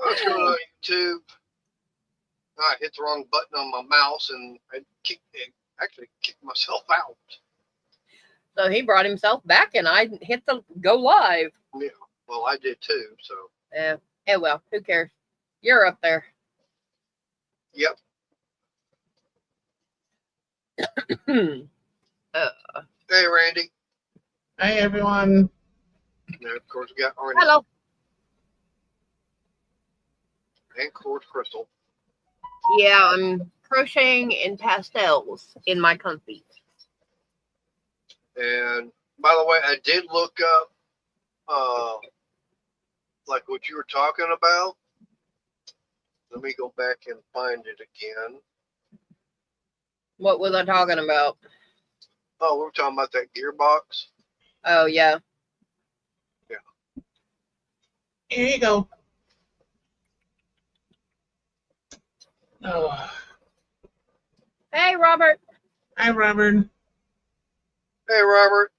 I was going on YouTube. I hit the wrong button on my mouse and actually kicked myself out. So he brought himself back, and I hit the go live. Yeah, well, I did too. So. Yeah. Well, who cares? You're up there. Yep. Hey, Randy. Hey, everyone. And of course, we got Arnie. Hello. And of course, Crystal. Yeah, I'm crocheting in pastels in my comfy. And by the way, I did look up, like what you were talking about. Let me go back and find it again. What was I talking about? Oh, we were talking about that gearbox. Oh, yeah. Yeah. Here you go. Oh. Hey, Robert. Hi, Robert. Hey, Robert.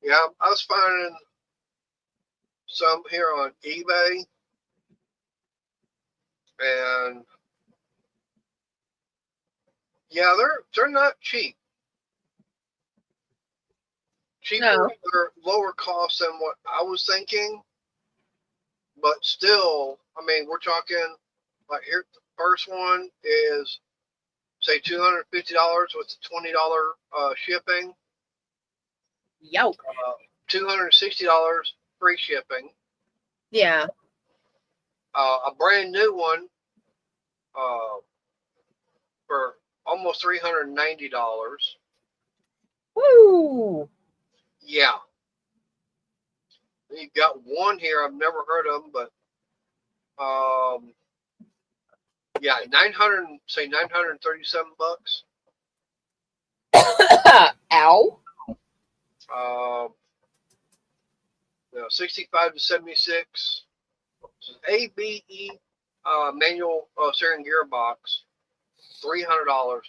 Yeah, I was finding some here on eBay, and yeah, they're not cheap. Cheaper, No. they're lower cost than what I was thinking, but still, I mean, we're talking like here. The first one is say $250 with $20 shipping. Yo. $260 free shipping. Yeah. A brand new one for almost $390. Woo. Yeah. You've got one here I've never heard of, but yeah, 937 bucks. Ow. 65 to 76. ABE manual steering gearbox, $300.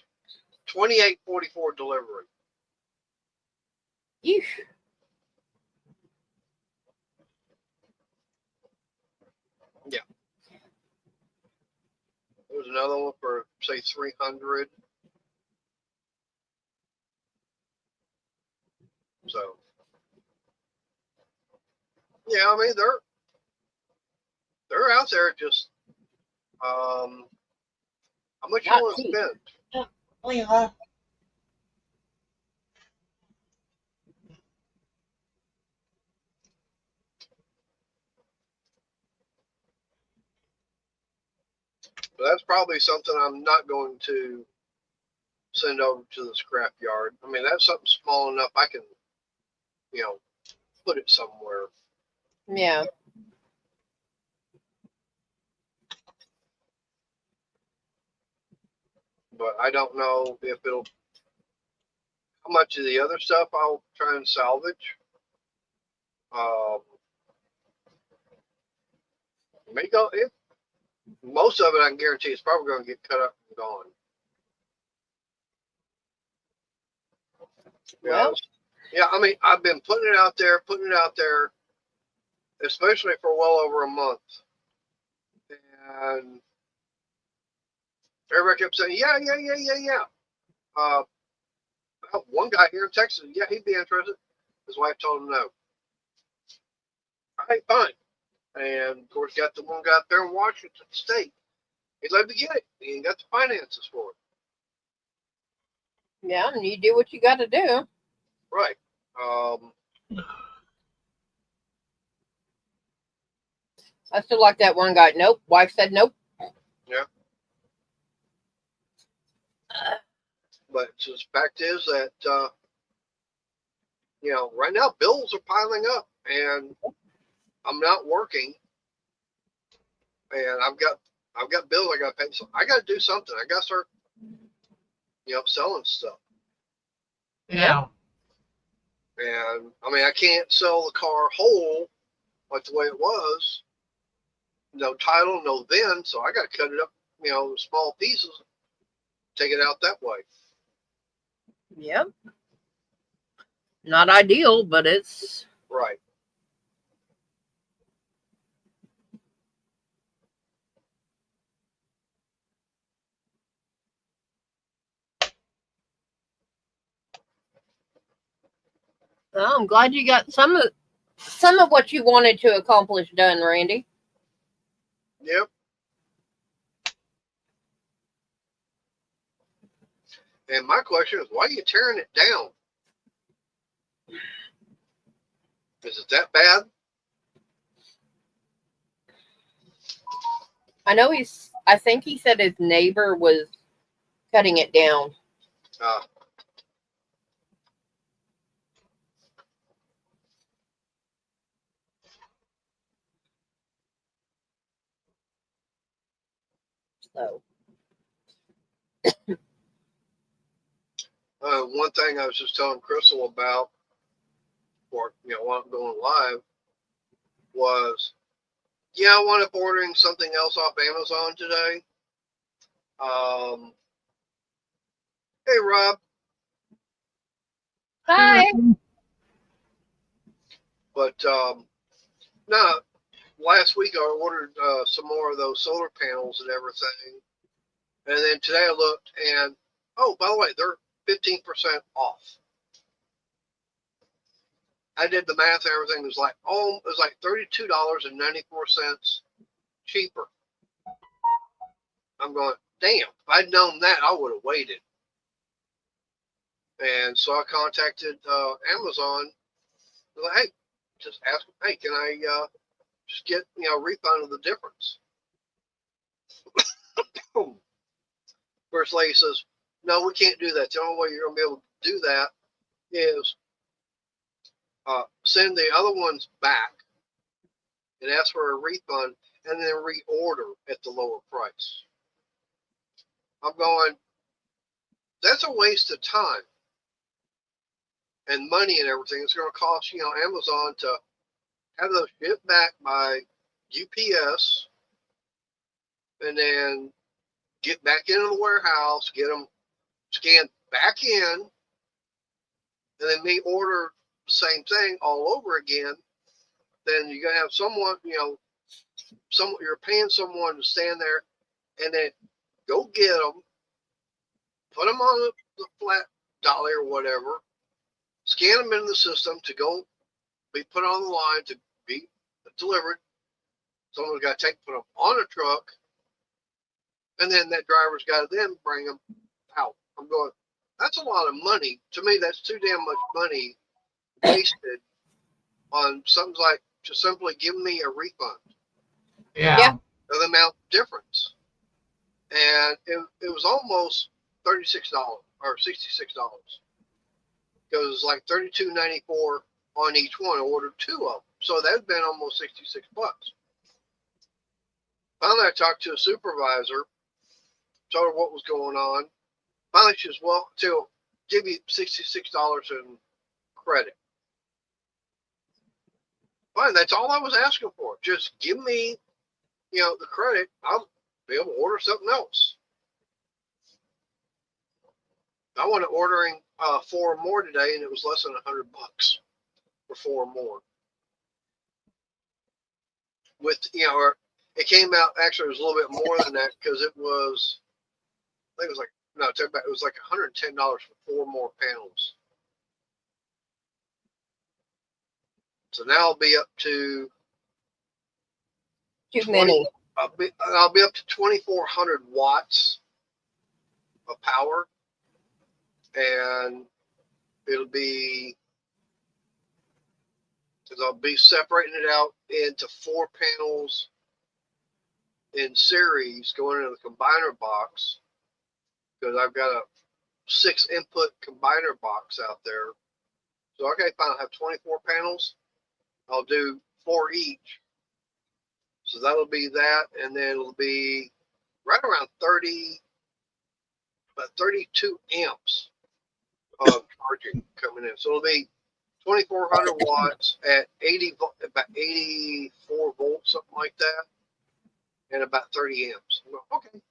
$28.44 delivery. Yeesh. Yeah. There's another one for say $300. So yeah, I mean they're out there. Just how much you want to spend? Oh, yeah. But that's probably something I'm not going to send over to the scrap yard. I mean, that's something small enough I can, put it somewhere. Yeah. But I don't know if how much of the other stuff I'll try and salvage. Most of it I can guarantee it's probably going to get cut up and gone. Well. Yeah, I mean, I've been putting it out there, especially for well over a month. And everybody kept saying, yeah. One guy here in Texas, yeah, he'd be interested. His wife told him no. All right, fine. And of course, got the one guy up there in Washington State. He'd love to get it. He ain't got the finances for it. Yeah, and you do what you got to do. Right. I still like that one guy. Nope. Wife said nope. Yeah. But the fact is that right now bills are piling up, and I'm not working, and I've got bills I got to pay. So I got to do something. I got to start, selling stuff. Yeah. And I mean, I can't sell the car whole like the way it was. no title, no VIN, so I got to cut it up, in small pieces, take it out that way. Yep. Not ideal, but it's Right. well, I'm glad you got some of what you wanted to accomplish done, Randy. Yep. And my question is, why are you tearing it down? Is it that bad? I think he said his neighbor was cutting it down. So One thing I was just telling Crystal about, or while I'm going live, was I wound up ordering something else off Amazon today. Hey Rob. hi. But no, last week I ordered some more of those solar panels and everything, and then today I looked and by the way, they're 15% off. I did the math and everything. It was like $32.94 cheaper. I'm going, damn, if I'd known that, I would have waited. And so I contacted Amazon. Like, hey, just ask them, hey, can I just get a refund of the difference? First lady says, no, we can't do that. The only way you're going to be able to do that is send the other ones back and ask for a refund and then reorder at the lower price. I'm going, that's a waste of time and money and everything. It's going to cost Amazon to have those shipped back by UPS and then get back into the warehouse, get them scanned back in, and then me order the same thing all over again. Then you're going to have someone, you're paying someone to stand there and then go get them, put them on the flat dolly or whatever, scan them into the system to go be put on the line to be delivered. Someone's got to put them on a truck, and then that driver's got to then bring them out. I'm going, that's a lot of money. To me, that's too damn much money wasted on something like to simply give me a refund. Yeah. Of the amount difference. And it was almost $36 or $66. Because it was like $32.94 on each one. I ordered two of them. So that'd been almost $66. Finally, I talked to a supervisor, told her what was going on. Finally, she says, well, to give you $66 in credit. Fine, that's all I was asking for. Just give me, the credit. I'll be able to order something else. I went ordering 4 more today, and it was less than $100 for 4 more. With it came out actually it was a little bit more than that because it was I think it was like no, it was like $110 for 4 more panels. So now I'll be up to Too many. I'll be up to 2,400 watts of power, and it'll be because I'll be separating it out into 4 panels in series going into the combiner box because I've got a 6 input combiner box out there. So okay, fine, I'll have 24 panels. I'll do 4 each. So that'll be that, and then it'll be right around 32 amps of charging coming in. So it'll be 2,400 watts at about 84 volts, something like that. and about 30 amps. I'm like, okay.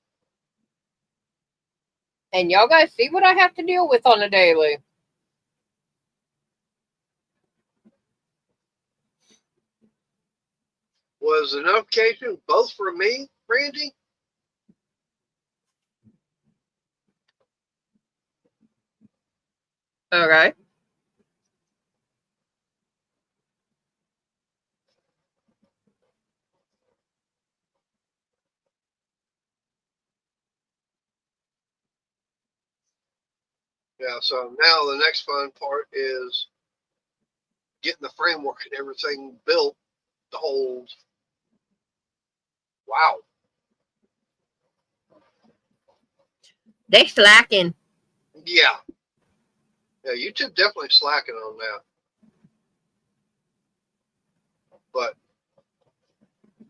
And y'all guys see what I have to deal with on a daily. Was the notification both for me, Randy? Okay. Yeah, so now the next fun part is getting the framework and everything built to hold. Wow. They slacking. Yeah. Yeah, YouTube definitely slacking on that. But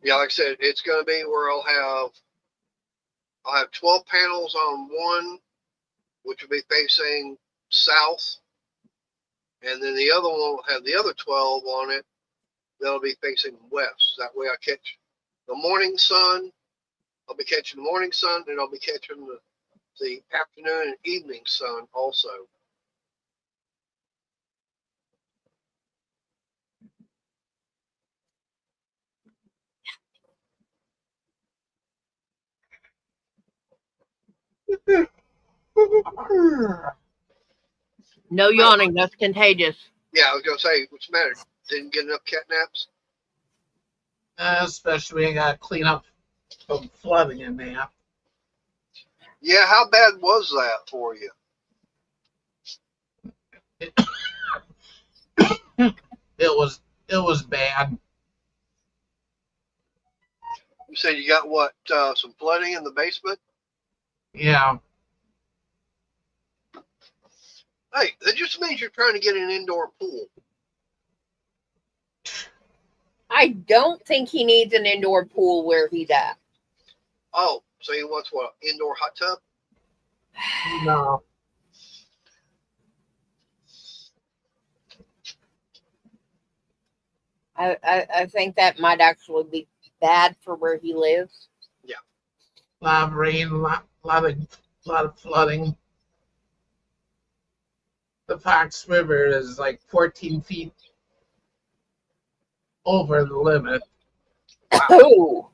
yeah, like I said, it's gonna be where I'll have 12 panels on one, which will be facing south, and then the other one will have the other 12 on it that'll be facing west. That way I catch the morning sun. I'll be catching the morning sun, and I'll be catching the afternoon and evening sun also. No yawning. That's contagious. Yeah, I was gonna say, what's the matter? Didn't get enough cat naps? Especially when you got to clean up from flooding in there. Yeah, how bad was that for you? It was bad. You said you got what? Some flooding in the basement? Yeah. Hey, that just means you're trying to get an indoor pool. I don't think he needs an indoor pool where he's at. Oh, so he wants what? Indoor hot tub? No. I think that might actually be bad for where he lives. Yeah. A lot of rain, lot of flooding. The Fox River is like 14 feet over the limit. Wow. Oh.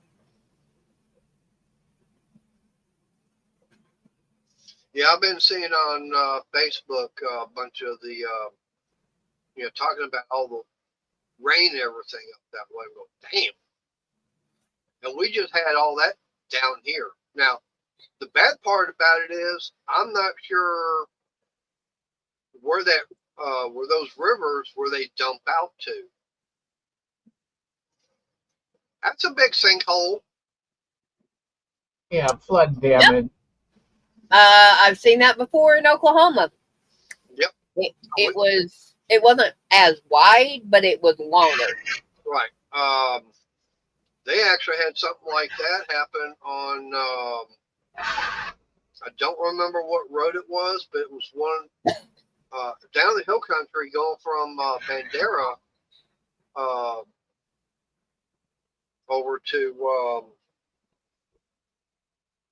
Yeah, I've been seeing on Facebook a bunch of the, talking about all the rain and everything up that way. I go, damn. And we just had all that down here. Now, the bad part about it is I'm not sure where those rivers where they dump out to. That's a big sinkhole. Yeah, flood damage. I've seen that before in Oklahoma. Yep. It wasn't as wide, but it was longer. Right. They actually had something like that happen on. I don't remember what road it was, but it was one down the hill country going from Bandera over to.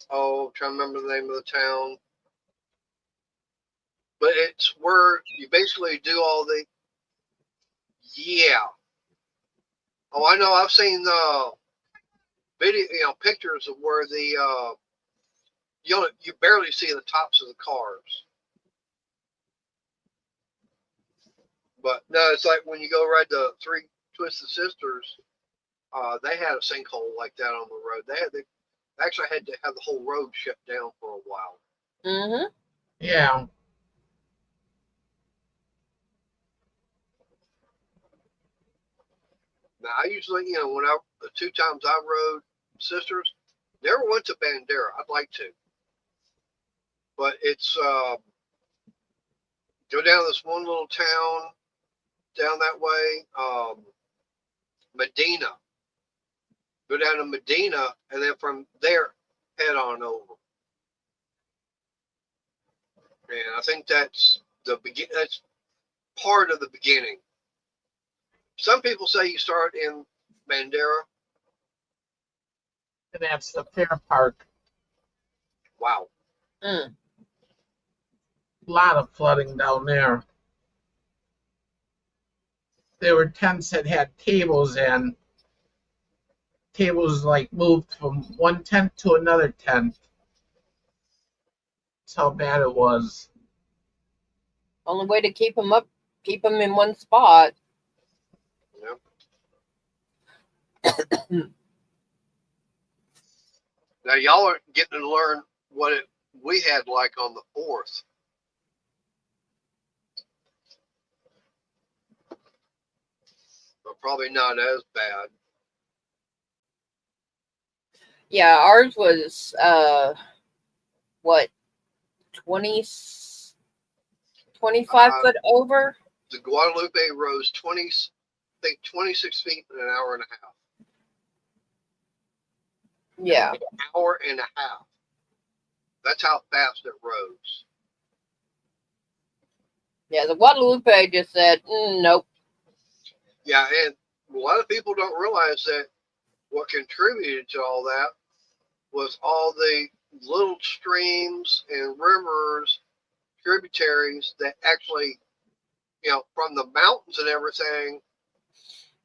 I'm trying to remember the name of the town. But it's where you basically do all the. Yeah. Oh, I know. I've seen video, pictures of where the you barely see the tops of the cars. But no, it's like when you go ride the Three Twisted Sisters, they had a sinkhole like that on the road. They actually had to have the whole road shut down for a while. Mm-hmm. Yeah. Now I usually, when the 2 times I rode Sisters, never went to Bandera. I'd like to, but it's go down this one little town down that way, Medina. Go down to Medina, and then from there head on over. And I think that's that's part of the beginning. Some people say you start in Bandera. And that's the Fair Park. Wow. Mm. A lot of flooding down there. There were tents that had tables in. Tables like moved from one tent to another tent. That's how bad it was. Only way to keep them up, keep them in one spot. Yep. Now y'all are getting to learn what we had like on the 4th. But probably not as bad. Yeah, ours was what 20, 25 foot over. The Guadalupe rose 26 feet in an hour and a half. Yeah. An hour and a half. That's how fast it rose. Yeah, the Guadalupe just said, nope. Yeah, and a lot of people don't realize that what contributed to all that was all the little streams and rivers, tributaries that actually, from the mountains and everything,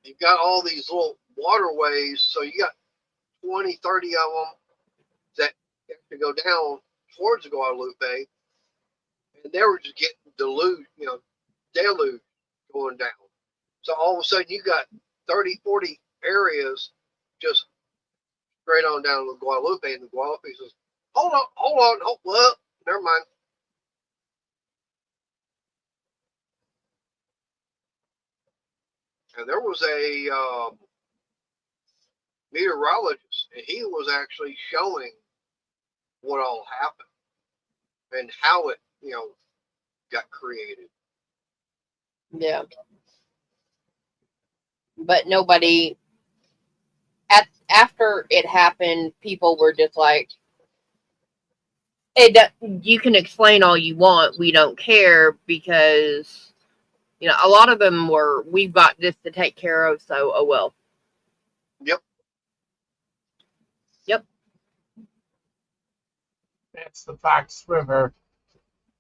you've got all these little waterways. So you got 20, 30 of them that actually go down towards the Guadalupe, and they were just getting deluge going down. So all of a sudden you got 30, 40 areas just straight on down to the Guadalupe, and the Guadalupe says, hold on, well, never mind. And there was a meteorologist, and he was actually showing what all happened and how it, got created. Yeah. But nobody, after it happened, people were just like, you can explain all you want. We don't care because, a lot of them were, we've got this to take care of, so, oh well. Yep. That's the Fox River.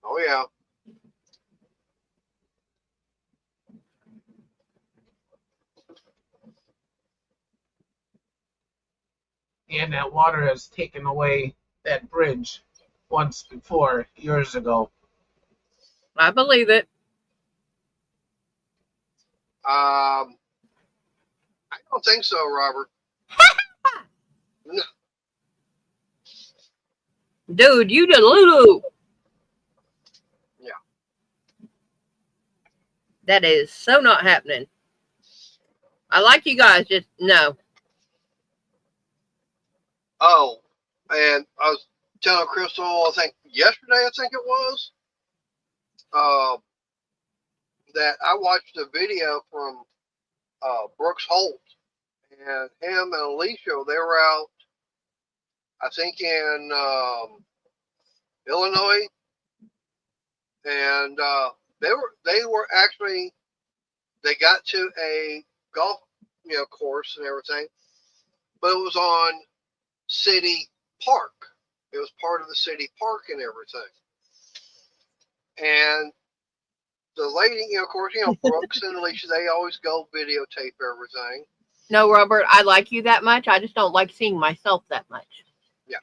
Oh, yeah. And that water has taken away that bridge once before, years ago. I believe it. I don't think so, Robert. No. Dude, you delulu. Yeah. That is so not happening. I like you guys, just no. Oh, and I was telling Crystal, I think yesterday, it was, that I watched a video from Brooks Holt, and him and Alicia, they were out, I think in Illinois, and they were actually, they got to a golf course and everything, but it was on city park. It was part of the city park and everything. And the lady, of course, Brooks and Alicia, they always go videotape everything. No, Robert, I like you that much. I just don't like seeing myself that much. Yeah.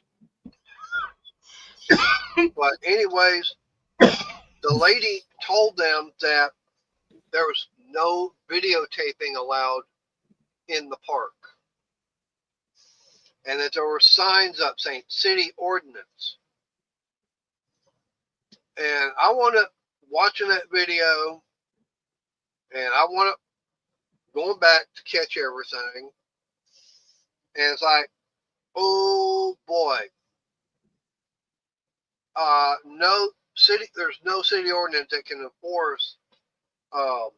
But anyways, the lady told them that there was no videotaping allowed in the park. And that there were signs up saying city ordinance. And I want to, watching that video, and I want to, going back to catch everything. And it's like, oh boy. There's no city ordinance that can enforce no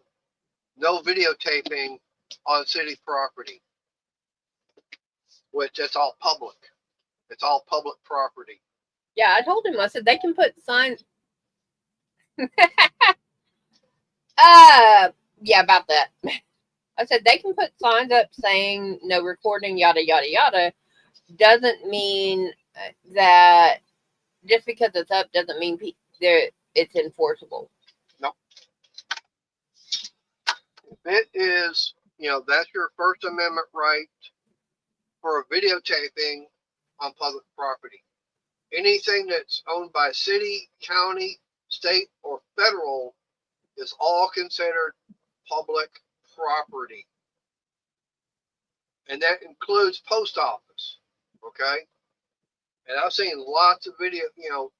videotaping on city property. Which it's all public. It's all public property. Yeah, I told him, I said, they can put signs. Yeah, about that. I said, they can put signs up saying no recording, yada, yada, yada. doesn't mean that just because it's up doesn't mean it's enforceable. No. If it is, that's your First Amendment right for a videotaping on public property. Anything that's owned by city, county, state, or federal is all considered public property. And that includes post office. Okay? And I've seen lots of video,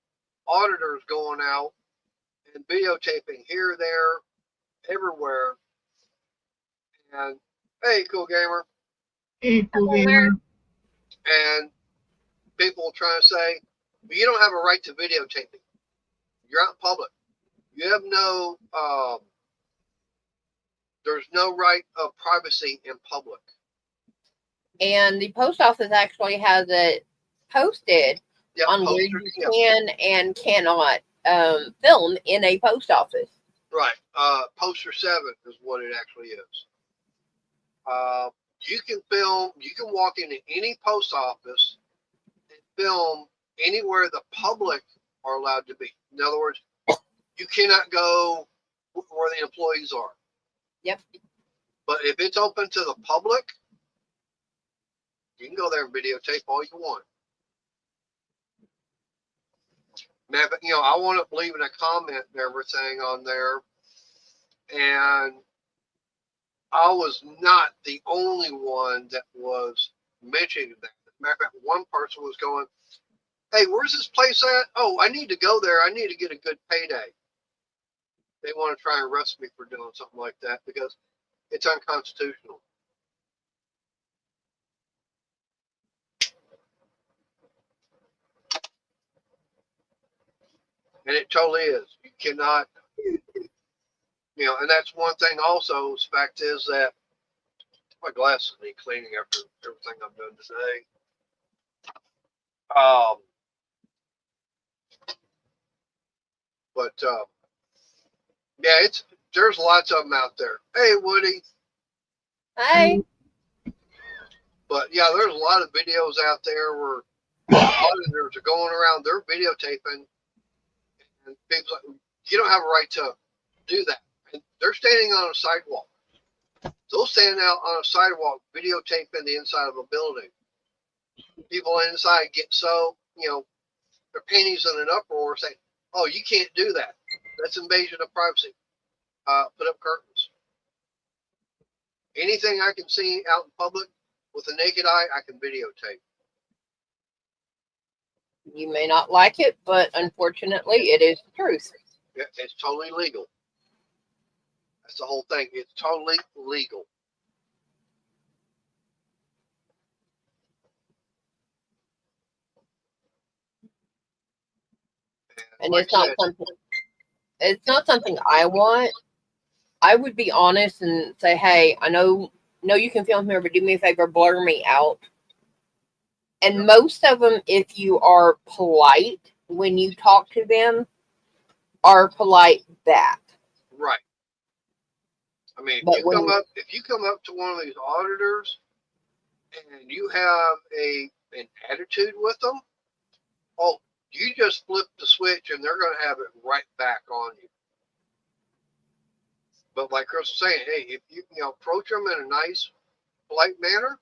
auditors going out and videotaping here, there, everywhere. And hey, cool gamer. Hey, cool gamer. And people trying to say, well, you don't have a right to videotaping. You're out in public. You have no, there's no right of privacy in public. And the post office actually has it posted on where you can and cannot film in a post office. Right. Poster 7 is what it actually is. You can film, you can walk into any post office and film anywhere the public are allowed to be. In other words, you cannot go where the employees are. Yep. But if it's open to the public, you can go there and videotape all you want. Man, but I wound up leaving a comment and everything on there, and I was not the only one that was mentioning that. As a matter of fact, one person was going, hey, where's this place at? Oh, I need to go there. I need to get a good payday. They want to try and arrest me for doing something like that because it's unconstitutional. And it totally is. You cannot, and that's one thing also, the fact is that my glasses need cleaning after everything I've done today. But yeah, there's lots of them out there. Hey, Woody. Hey. But yeah, there's a lot of videos out there where auditors are going around, they're videotaping, and people like, you don't have a right to do that. And they're standing on a sidewalk. They'll stand out on a sidewalk videotaping the inside of a building. People inside get so, their panties in an uproar saying, oh, you can't do that. That's invasion of privacy. Put up curtains. Anything I can see out in public with a naked eye, I can videotape. You may not like it, but unfortunately, it is the truth. It's totally legal. That's the whole thing. It's totally legal. And like it's not something I want. I would be honest and say, hey, I know you can film here, but do me a favor, blur me out. And most of them, if you are polite when you talk to them, are polite back. Right. I mean, if you come up to one of these auditors and you have an attitude with them, oh, you just flip the switch and they're going to have it right back on you. But like Chris was saying, hey, if you approach them in a nice, polite manner,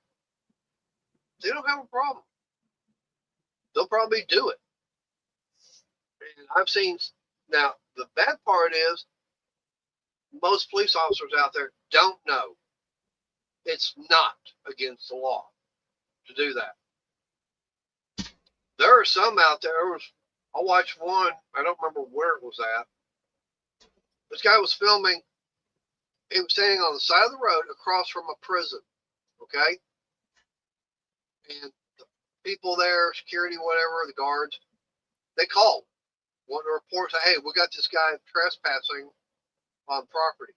they don't have a problem. They'll probably do it. And I've seen, now the bad part is most police officers out there don't know it's not against the law to do that. There are some out there. I watched one, I don't remember where it was at. This guy was filming. He was standing on the side of the road across from a prison. Okay? And the people there, security, whatever, the guards, they called. Want to report, say, hey, we got this guy trespassing on property.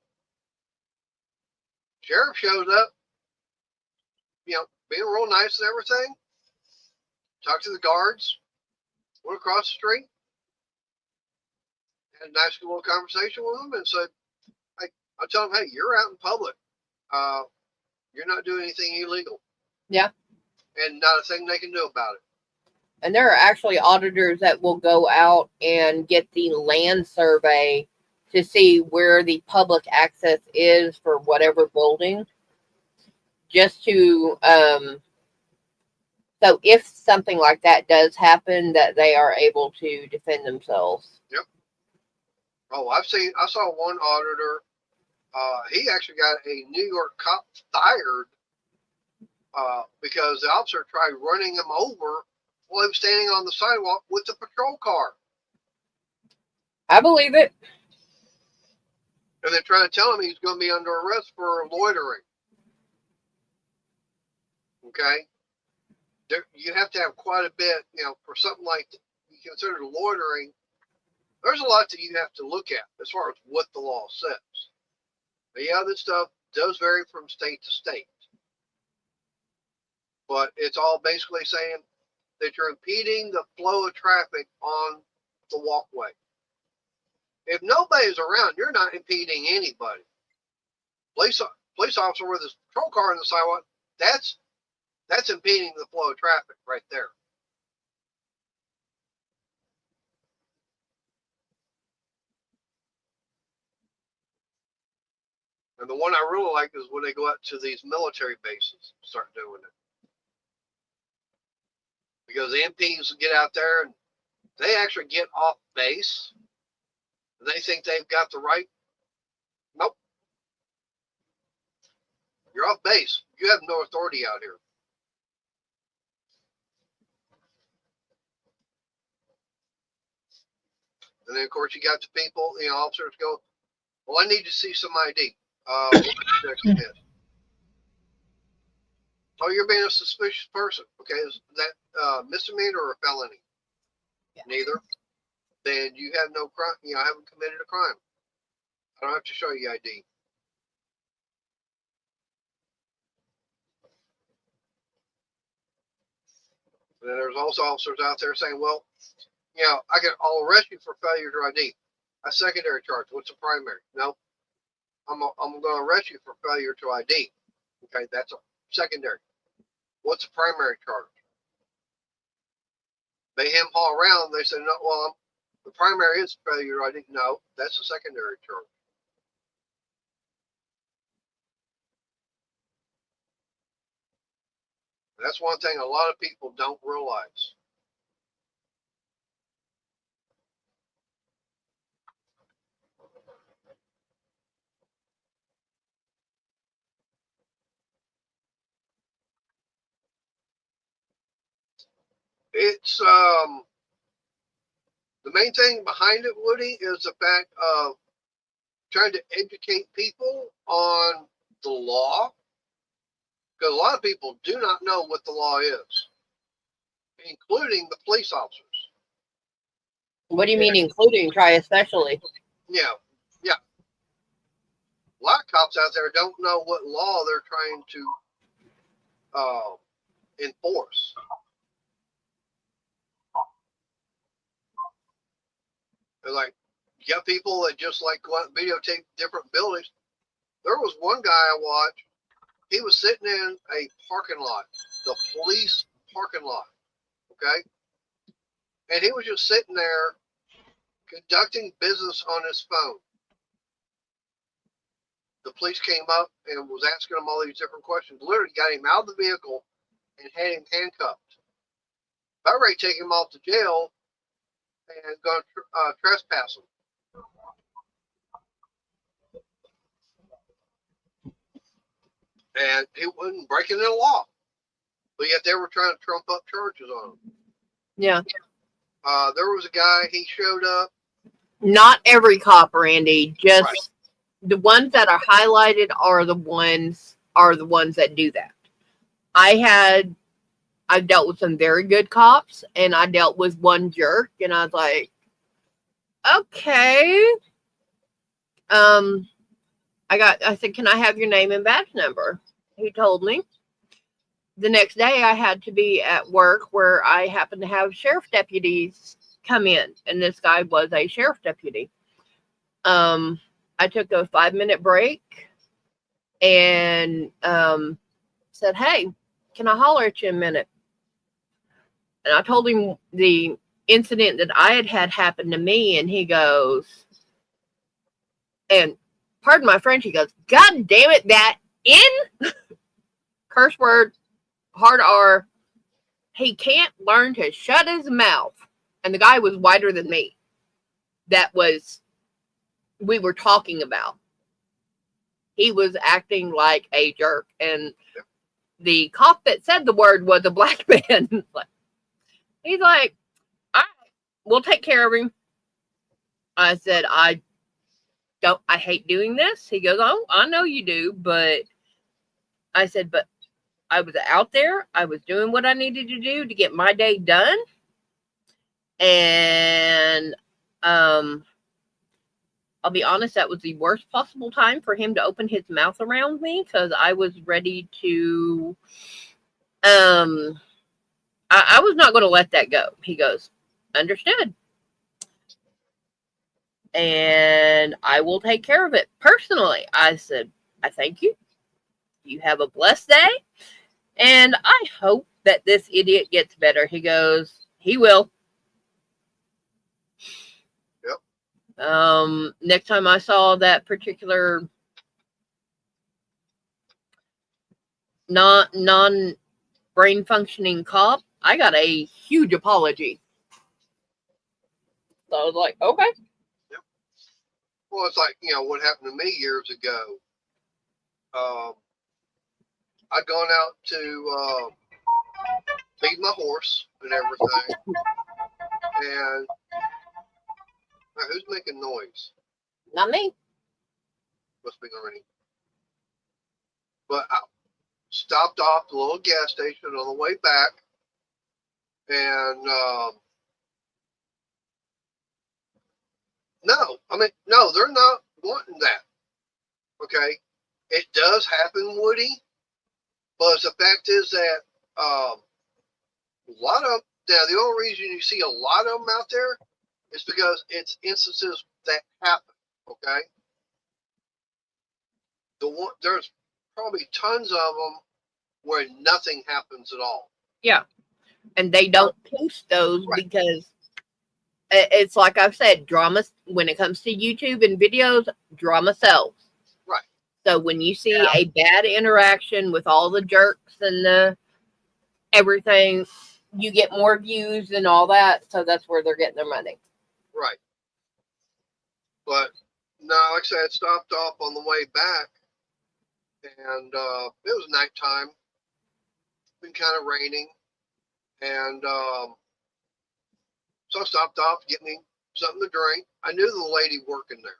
Sheriff shows up, being real nice and everything. Talked to the guards, went across the street, had a nice little conversation with them, and said, I tell them, hey, you're out in public. You're not doing anything illegal. Yeah. and not a thing they can do about it. And there are actually auditors that will go out and get the land survey to see where the public access is for whatever building, just to so if something like that does happen, that they are able to defend themselves. Yep. Oh, I saw one auditor. He actually got a New York cop fired because the officer tried running him over while he was standing on the sidewalk with the patrol car. I believe it. And then trying to tell him he's going to be under arrest for loitering. Okay? You have to have quite a bit, for something like you consider loitering. There's a lot that you have to look at as far as what the law says. But yeah, this stuff does vary from state to state. But it's all basically saying that you're impeding the flow of traffic on the walkway. If nobody's around, you're not impeding anybody. Police officer with his patrol car on the sidewalk, that's impeding the flow of traffic right there. And the one I really like is when they go out to these military bases and start doing it. Because the MPs get out there and they actually get off base. And they think they've got the right. Nope. You're off base. You have no authority out here. And then, of course, you got the people, officers go, well, I need to see some ID. What next is? Oh, you're being a suspicious person. Okay, is that misdemeanor or a felony? Yeah. Neither. Then you have no crime. Haven't committed a crime. I don't have to show you ID. And then there's also officers out there saying, well, I'll arrest you for failure to ID. A secondary charge. What's a primary? No. I'm going to arrest you for failure to ID. Okay, that's a secondary. What's a primary charge? They hem-haw around. They say, no, well, the primary is failure to ID. No, that's a secondary charge. That's one thing a lot of people don't realize. It's the main thing behind it, Woody, is the fact of trying to educate people on the law, because a lot of people do not know what the law is, including the police officers. What do you mean, including? Try especially. Yeah. A lot of cops out there don't know what law they're trying to enforce. They're like, you got people that just like go out and videotape different buildings. There was one guy I watched. He was sitting in a parking lot, the police parking lot, okay? And he was just sitting there conducting business on his phone. The police came up and was asking him all these different questions. Literally got him out of the vehicle and had him handcuffed. About ready to take him off to jail and going to trespass him. And he wasn't breaking the law. But yet they were trying to trump up charges on him. Yeah. There was a guy, he showed up. Not every cop, Randy. Just right. The ones that are highlighted are the ones that do that. I've dealt with some very good cops, and I dealt with one jerk, and I was like, okay. I said, can I have your name and badge number? He told me. The next day I had to be at work where I happened to have sheriff deputies come in, and this guy was a sheriff deputy. I took a 5-minute break and said, hey, can I holler at you a minute? And I told him the incident that I had happen to me, and he goes, and pardon my French, he goes, God damn it, that in curse word, hard R, he can't learn to shut his mouth. And the guy was whiter than me. We were talking about. He was acting like a jerk. And the cop that said the word was a black man. He's like, all right, we'll take care of him. I said, I hate doing this. He goes, oh, I know you do. But I said, but I was out there. I was doing what I needed to do to get my day done. And I'll be honest, that was the worst possible time for him to open his mouth around me, because I was ready to I was not going to let that go. He goes, understood. And I will take care of it personally. I said, I thank you. You have a blessed day. And I hope that this idiot gets better. He goes, he will. Yep. Next time I saw that particular non brain functioning cop, I got a huge apology. So I was like, okay. Yep. Well, it's like, what happened to me years ago. I'd gone out to feed my horse and everything. And who's making noise? Not me. Must be Ernie. But I stopped off the little gas station on the way back. And no, they're not wanting that. Okay, it does happen, Woody. But the fact is that a lot of now the only reason you see a lot of them out there is because it's instances that happen. Okay, there's probably tons of them where nothing happens at all. Yeah, and they don't post those Right. because it's like I've said, drama, when it comes to YouTube and videos, drama sells. Right. So when you see a bad interaction with all the jerks and the everything, you get more views and all that. So that's where they're getting their money. Right. But no, like I said, I stopped off on the way back, and it was nighttime. Been kind of raining, and so I stopped off to get me something to drink. I knew the lady working there.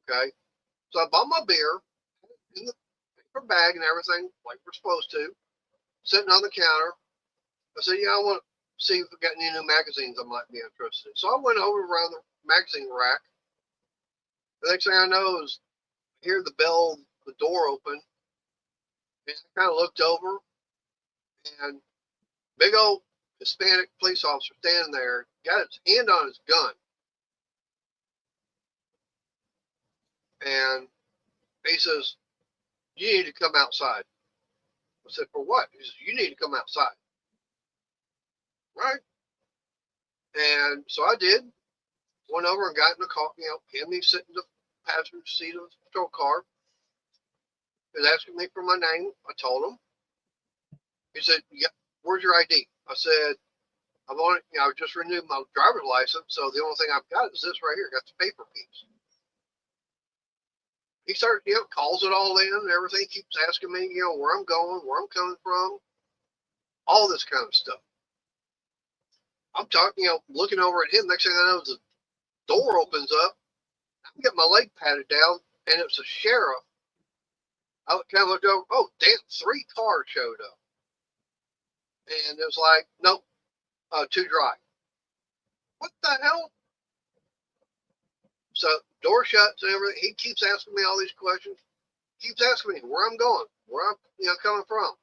Okay, so I bought my beer in the paper bag and everything, like we're supposed to, sitting on the counter. I said, yeah, I want to see if we got any new magazines I might be interested in. So I went over around the magazine rack. The next thing I know is I hear the bell, the door open, and I kind of looked over, and big old Hispanic police officer standing there, got his hand on his gun. And he says, you need to come outside. I said, for what? He says, you need to come outside. Right? And so I did. Went over and got in the car, him, he sitting in the passenger seat of the patrol car. He was asking me for my name. I told him. He said, yeah, where's your ID? I said, I just renewed my driver's license, so the only thing I've got is this right here. Got the paper piece. He starts, calls it all in and everything. Keeps asking me, where I'm going, where I'm coming from, all this kind of stuff. I'm talking, looking over at him. Next thing I know, the door opens up. I get my leg patted down, and it's a sheriff. I kind of looked over. Oh, damn! 3 cars showed up, and it was like, nope, too dry. What the hell? So door shuts and everything. He keeps asking me all these questions. Keeps asking me where I'm going, where I'm coming from. I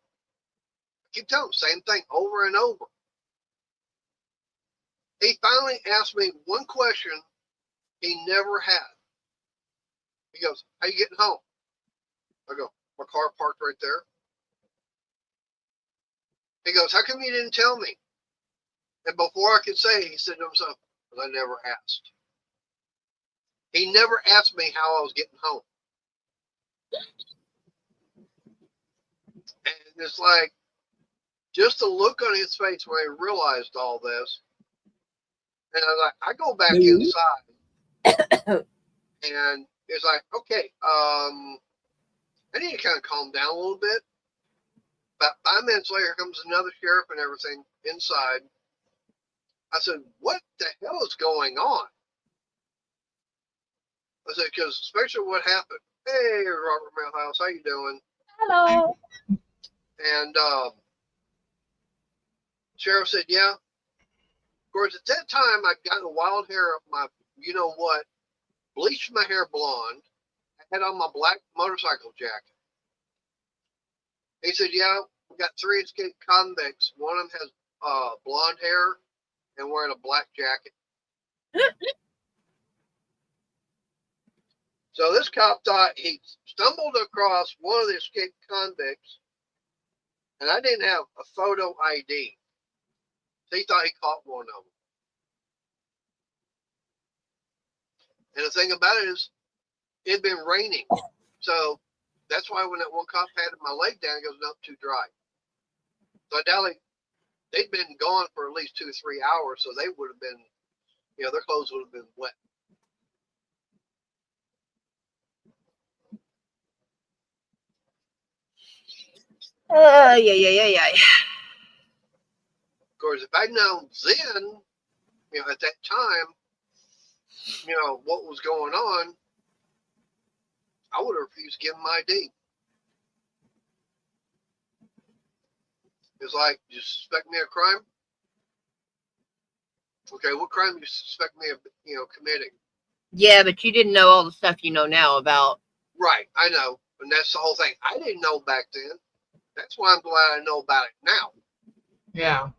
keep telling him the same thing over and over. He finally asked me one question he never had. He goes, how you getting home? I go, my car parked right there. He goes, how come you didn't tell me? And before I could say it, he said to himself, because I never asked. He never asked me how I was getting home. And it's like, just the look on his face when he realized all this. And I was like, I go back inside. And it's like, okay, I need to kind of calm down a little bit. About 5 minutes later, comes another sheriff and everything inside. I said, what the hell is going on? I said, because especially what happened. Hey, Robert Milhouse, how you doing? Hello. And sheriff said, yeah. Of course, at that time, I'd gotten a wild hair up my, you know what, bleached my hair blonde. I had on my black motorcycle jacket. He said, yeah, we got 3 escaped convicts. One of them has blonde hair and wearing a black jacket. So this cop thought he stumbled across one of the escaped convicts, and I didn't have a photo ID. So he thought he caught one of them. And the thing about it is, it had been raining. So that's why when that one cop patted my leg down, he goes, nope, too dry. So I doubt they'd been gone for at least 2 or 3 hours, so they would have been, you know, their clothes would have been wet. Yeah. Of course, if I'd known then, you know, at that time, you know, what was going on, I would have refused to give him my ID. It's like, you suspect me of crime? Okay, what crime do you suspect me of, you know, committing? Yeah, but you didn't know all the stuff you know now about. Right, I know. And that's the whole thing. I didn't know back then. That's why I'm glad I know about it now. Yeah.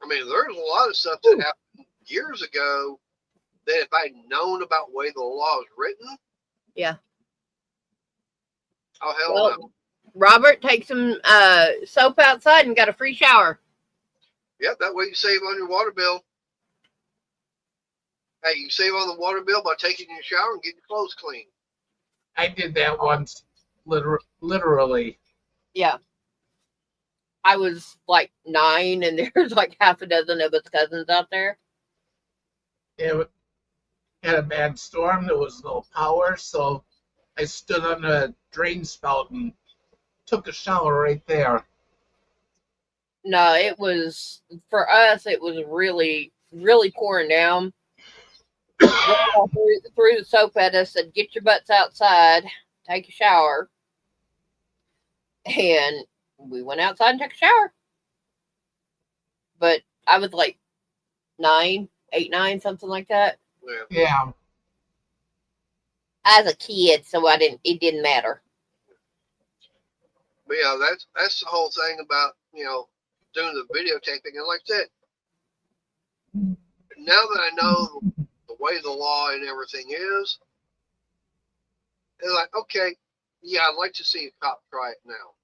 I mean, there's a lot of stuff that happened years ago that if I'd known about the way the law is written. Yeah. Oh, hell Well, no. Robert, take some soap outside and got a free shower. Yep, that way you save on your water bill. Hey, you save on the water bill by taking your shower and getting your clothes clean. I did that once, literally. Yeah. I was like 9, and there's like half a dozen of us cousins out there. It had a bad storm. There was no power, so I stood on a drain spout and took a shower right there. No, it was, for us, it was really, really pouring down. Threw the soap at us, said, get your butts outside, take a shower. And we went outside and took a shower. But I was like 8, 9, something like that. Yeah. As a kid, so it didn't matter. But yeah, that's the whole thing about, you know, doing the videotaping. And like I said, now that I know the way the law and everything is, it's like, okay, yeah, I'd like to see a cop try it now.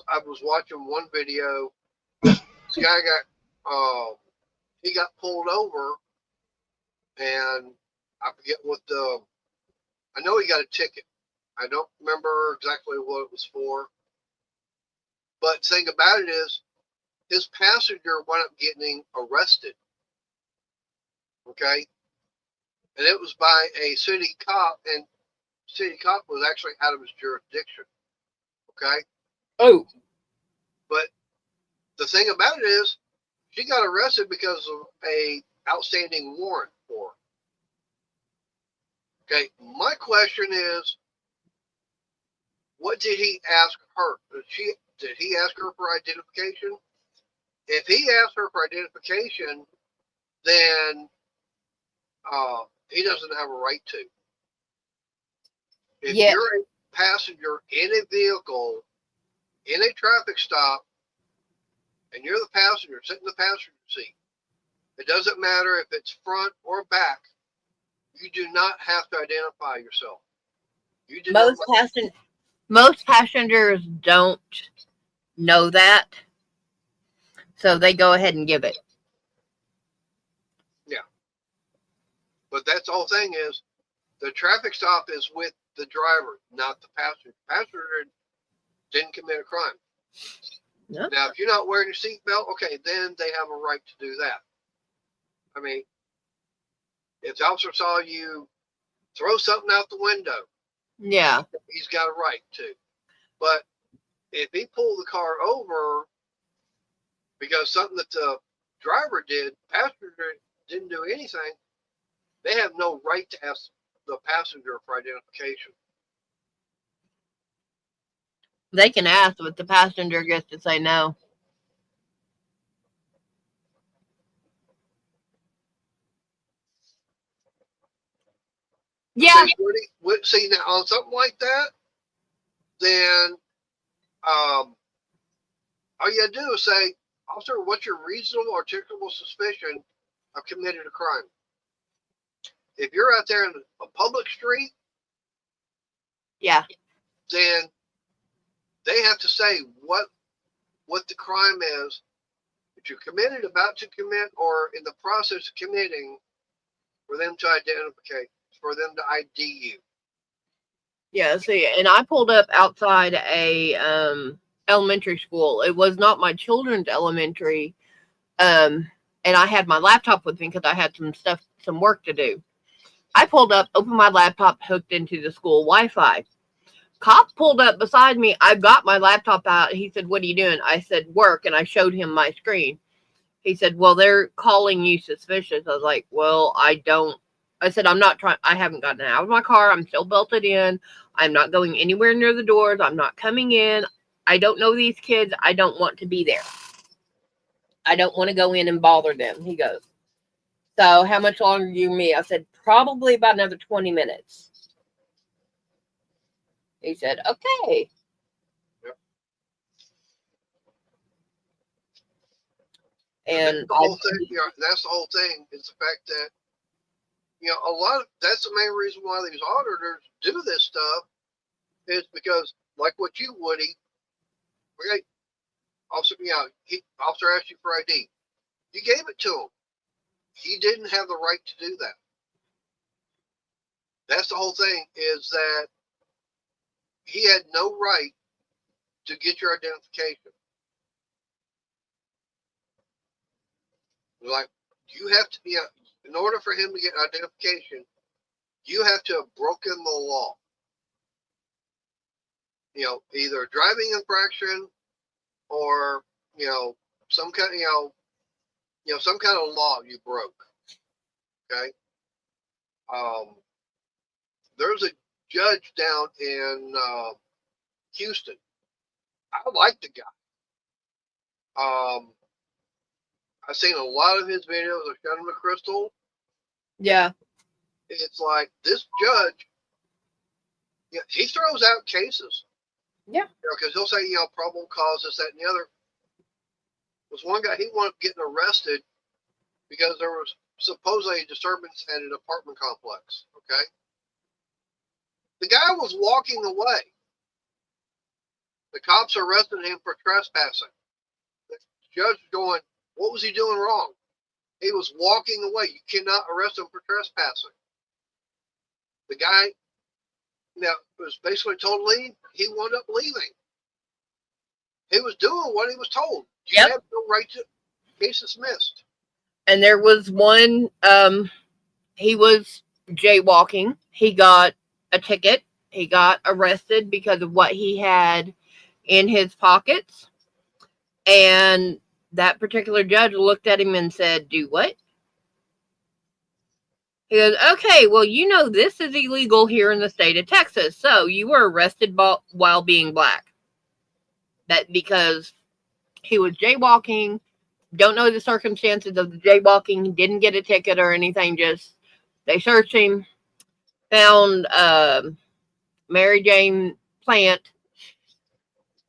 I was watching one video. This guy he got pulled over, and I forget I know he got a ticket. I don't remember exactly what it was for. But the thing about it is, his passenger wound up getting arrested. Okay? And it was by a city cop, and city cop was actually out of his jurisdiction. Okay? Oh. But the thing about it is, she got arrested because of a outstanding warrant for her. Okay? My question is, what did he ask her? Did he ask her for identification? If he asked her for identification, then he doesn't have a right to. If you're a passenger in a vehicle, in a traffic stop, and you're the passenger sitting in the passenger seat, it doesn't matter if it's front or back, you do not have to identify yourself. You did not. Most passengers don't know that, so they go ahead and give it. Yeah. But that's the whole thing is the traffic stop is with the driver, not the passenger. Passenger didn't commit a crime. No. Now, if you're not wearing your seatbelt, okay, then they have a right to do that. I mean, if the officer saw you throw something out the window, Yeah. he's got a right to. But if he pulled the car over because something that the driver did, passenger didn't do anything, they have no right to ask the passenger for identification. They can ask, but the passenger gets to say no. Yeah. See, now on something like that, then all you gotta do is say, officer, what's your reasonable articulable suspicion of committed a crime? If you're out there in a public street, Yeah. then they have to say what the crime is that you committed, about to commit, or in the process of committing, for them to identify, for them to ID you. Yeah, see, and I pulled up outside a elementary school. It was not my children's elementary, and I had my laptop with me because I had some work to do. I pulled up, opened my laptop, hooked into the school Wi-Fi. Cop pulled up beside me. I got my laptop out. He said, "What are you doing?" I said, "Work," and I showed him my screen. He said, "Well, they're calling you suspicious." I was like, "Well, I said, "I'm not trying. I haven't gotten out of my car. I'm still belted in. I'm not going anywhere near the doors. I'm not coming in. I don't know these kids. I don't want to be there. I don't want to go in and bother them." He goes, "So how much longer do you need me?" I said, "Probably about another 20 minutes. He said, "Okay." Yep. And that's the whole thing. That's the whole thing. Is the fact that that's the main reason why these auditors do this stuff, is because, like what you, Woody, okay, officer, officer asked you for ID. You gave it to him. He didn't have the right to do that. That's the whole thing, is that he had no right to get your identification. Like, you have to be, in order for him to get identification, you have to have broken the law. Either driving infraction or, some kind, some kind of law you broke. Okay. There's a judge down in Houston. I like the guy. I've seen a lot of his videos of Shannon McChrystal. yeah, It's like this judge, he throws out cases. Yeah. Because he'll say, probable cause, this, that, and the other. There's one guy, he wound up getting arrested because there was supposedly a disturbance at an apartment complex. Okay. The guy was walking away. The cops arrested him for trespassing. The judge going, what was he doing wrong? He was walking away. You cannot arrest him for trespassing. The guy was basically told to leave. He wound up leaving. He was doing what he was told. You have no right to. Case dismissed. And there was one, he was jaywalking. He got a ticket. He got arrested because of what he had in his pockets. And that particular judge looked at him and said, "Do what?" He goes, "Okay, well, this is illegal here in the state of Texas. So you were arrested while being black." That because he was jaywalking, don't know the circumstances of the jaywalking, didn't get a ticket or anything, just they searched him, found Mary Jane plant,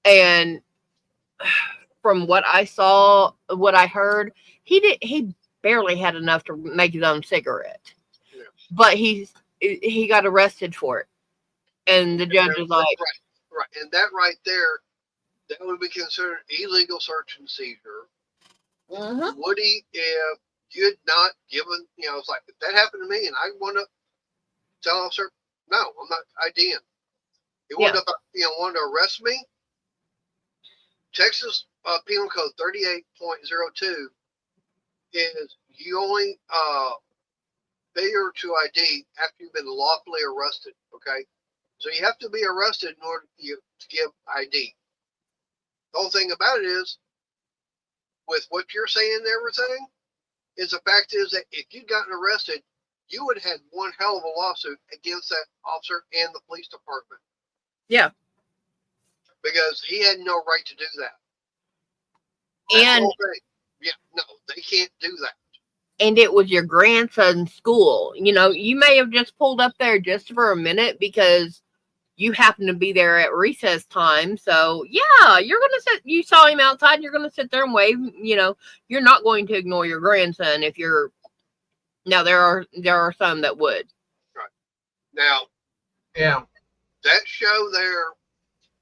and from what I saw, what I heard, he barely had enough to make his own cigarette. Yeah. But he got arrested for it. And the judge is like, right. And that right there, that would be considered illegal search and seizure. mm-hmm. Would he, if you had not given, it's like, if that happened to me and I want to tell an officer, no, I'm not IDing. He wanted to arrest me. Texas Penal Code 38.02 is you only failure to ID after you've been lawfully arrested. Okay, so you have to be arrested in order to give ID. The whole thing about it is, with what you're saying and everything, is the fact is that if you'd gotten arrested, you would have had one hell of a lawsuit against that officer and the police department. Yeah. Because he had no right to do that. And yeah, no, they can't do that. And it was your grandson's school. You may have just pulled up there just for a minute because you happened to be there at recess time. So yeah, you're going to sit, you saw him outside, you're going to sit there and wave, you're not going to ignore your grandson if you're, now there are some that would. Right. Now, yeah, that show there,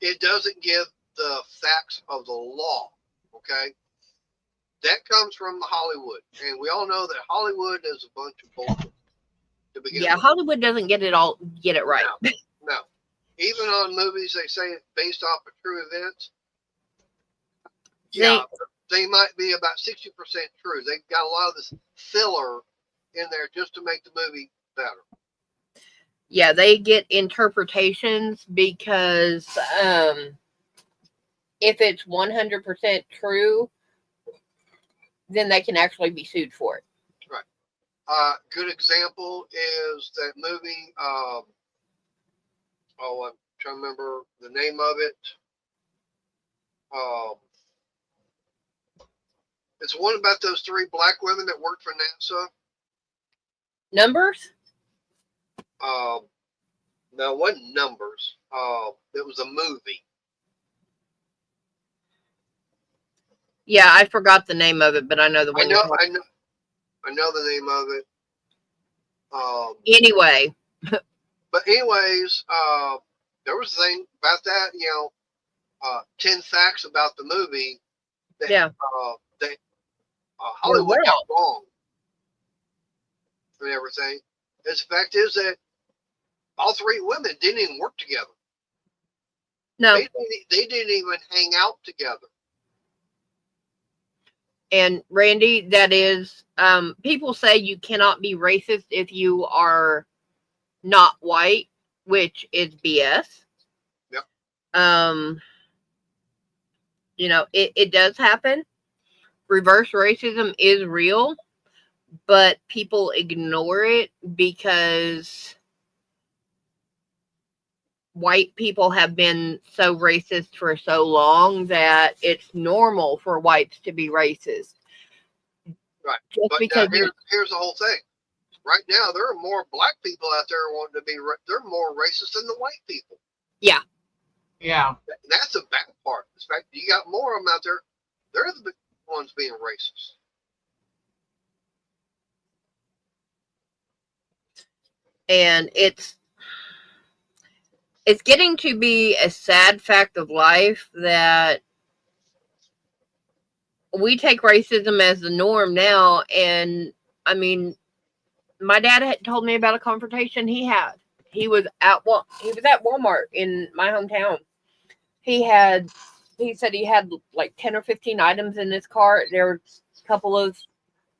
it doesn't give the facts of the law. Okay. That comes from Hollywood. And we all know that Hollywood is a bunch of bullshit to begin with. Hollywood doesn't get it right. No. Even on movies, they say it's based off of true events. Yeah, they might be about 60% true. They've got a lot of this filler in there just to make the movie better. Yeah, they get interpretations because if it's 100% true, then they can actually be sued for it. Right. Good example is that movie. I'm trying to remember the name of it. It's one about those 3 black women that worked for NASA. Numbers? No, it wasn't Numbers. It was a movie. Yeah, I forgot the name of it, but I know the one. I know the name of it. Anyway. But anyways, there was a thing about that, 10 facts about the movie that, Hollywood got wrong and everything. The fact is that all 3 women didn't even work together. No. They didn't even hang out together. And Randy, that is, people say you cannot be racist if you are not white, which is BS. Yep. It does happen. Reverse racism is real, but people ignore it because white people have been so racist for so long that it's normal for whites to be racist. Right. Just but because here's the whole thing. Right now, there are more black people out there wanting to be. They're more racist than the white people. Yeah. Yeah. That's the bad part. In fact, you got more of them out there. They're the ones being racist. And it's getting to be a sad fact of life that we take racism as the norm now. And I mean, my dad had told me about a confrontation he had. He was at Walmart in my hometown. He said he had like 10 or 15 items in his cart. There were a couple of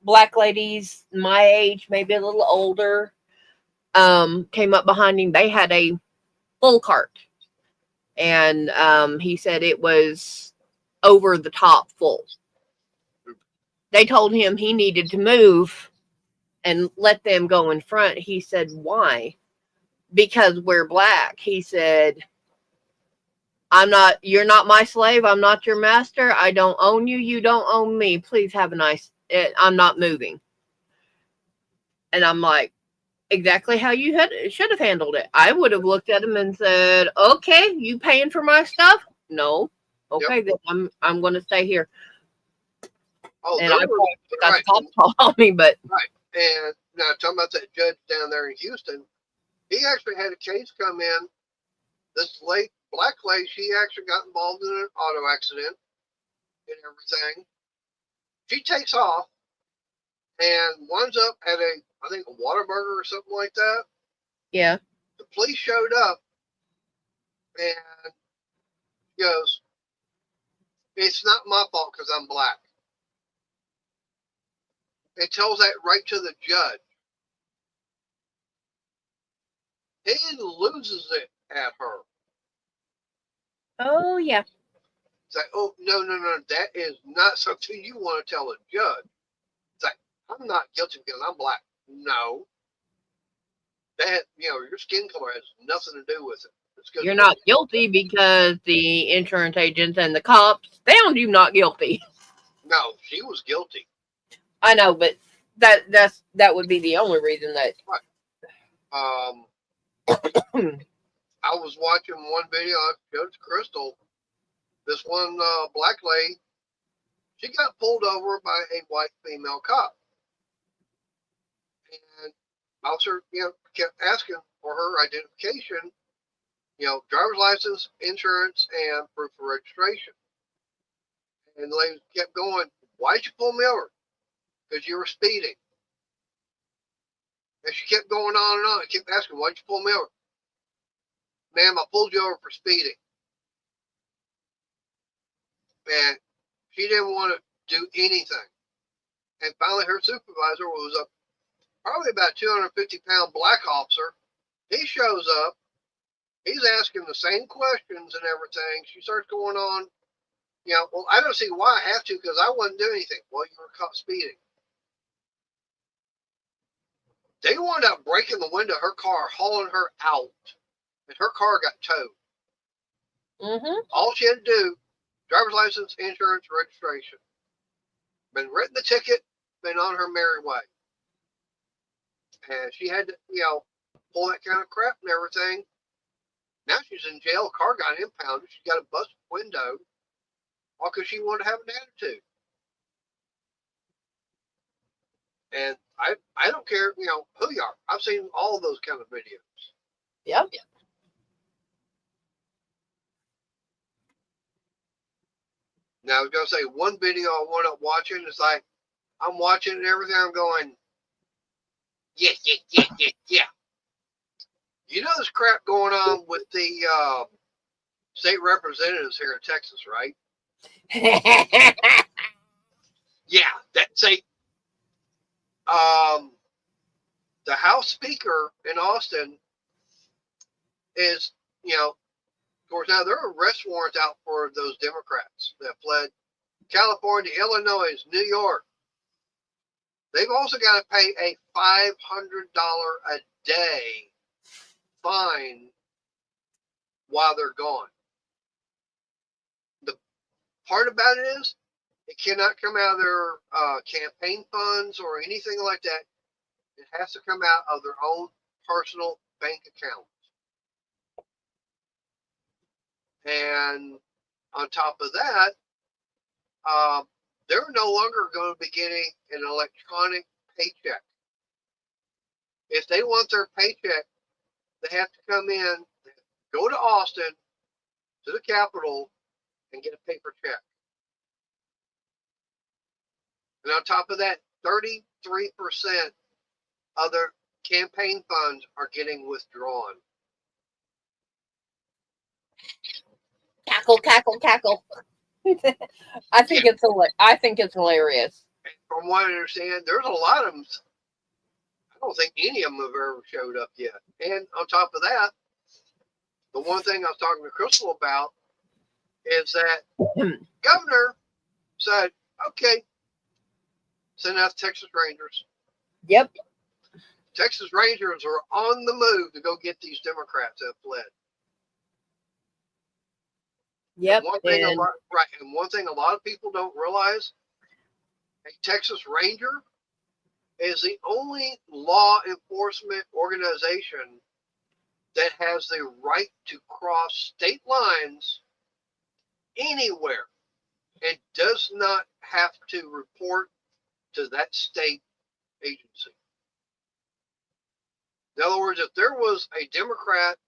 black ladies my age, maybe a little older, came up behind him. They had a full cart. And he said it was over the top full. They told him he needed to move and let them go in front. He said, why? Because we're black. He said, you're not my slave. I'm not your master. I don't own you. You don't own me. Please have a nice, I'm not moving. And I'm like, exactly how you should have handled it. I would have looked at him and said, okay, you paying for my stuff? No. Okay, yep. Then I'm going to stay here. Oh, and I got the cops call me, but. Right. And now talking about that judge down there in Houston, he actually had a case come in this black lady, she actually got involved in an auto accident and everything. She takes off and winds up at I think a Whataburger or something like that. Yeah. The police showed up and he goes, "It's not my fault because I'm black." It tells that right to the judge. He loses it at her. Oh, yeah. It's like, oh, no, that is not something you want to tell a judge. It's like, I'm not guilty because I'm black. No. That, your skin color has nothing to do with it. You're not guilty because the insurance agents and the cops found you not guilty. No, she was guilty. I know, but that would be the only reason that. Right. I was watching one video of Judge Crystal. This one black lady, she got pulled over by a white female cop. And officer, kept asking for her identification, driver's license, insurance, and proof of registration. And the lady kept going, "Why'd you pull me over?" "Because you were speeding." And she kept going on and on. I kept asking, "Why'd you pull me over?" "Ma'am, I pulled you over for speeding." And she didn't want to do anything. And finally, her supervisor was probably about 250-pound black officer. He shows up. He's asking the same questions and everything. She starts going on, "Well, I don't see why I have to because I wasn't doing anything." "Well, you were caught speeding." They wound up breaking the window of her car, hauling her out, and her car got towed. Mm-hmm. All she had to do, driver's license, insurance, registration. Been written the ticket, been on her merry way. And she had to, pull that kind of crap and everything. Now she's in jail. Car got impounded. She got a busted window, all because she wanted to have an attitude. And I don't care, who you are. I've seen all of those kind of videos. Yep. Now I was gonna say one video I wound up watching. It's like I'm watching and everything. I'm going, yeah. This crap going on with the state representatives here in Texas, right? Yeah, the House Speaker in Austin is, of course, now there are arrest warrants out for those Democrats that fled California, Illinois, New York. They've also got to pay a $500 a day fine while they're gone. The part about it is it cannot come out of their campaign funds or anything like that. It has to come out of their own personal bank accounts. And on top of that, they're no longer going to be getting an electronic paycheck. If they want their paycheck, they have to come in, go to Austin, to the Capitol, and get a paper check. And on top of that, 33% of their campaign funds are getting withdrawn. Cackle. I think it's hilarious. And from what I understand, there's a lot of them. I don't think any of them have ever showed up yet. And on top of that, the one thing I was talking to Crystal about is that governor said, "Okay, send out Texas Rangers." Yep. Texas Rangers are on the move to go get these Democrats that fled. Yep. And one thing a lot of people don't realize, a Texas Ranger is the only law enforcement organization that has the right to cross state lines anywhere and does not have to report to that state agency. In other words, if there was a Democrat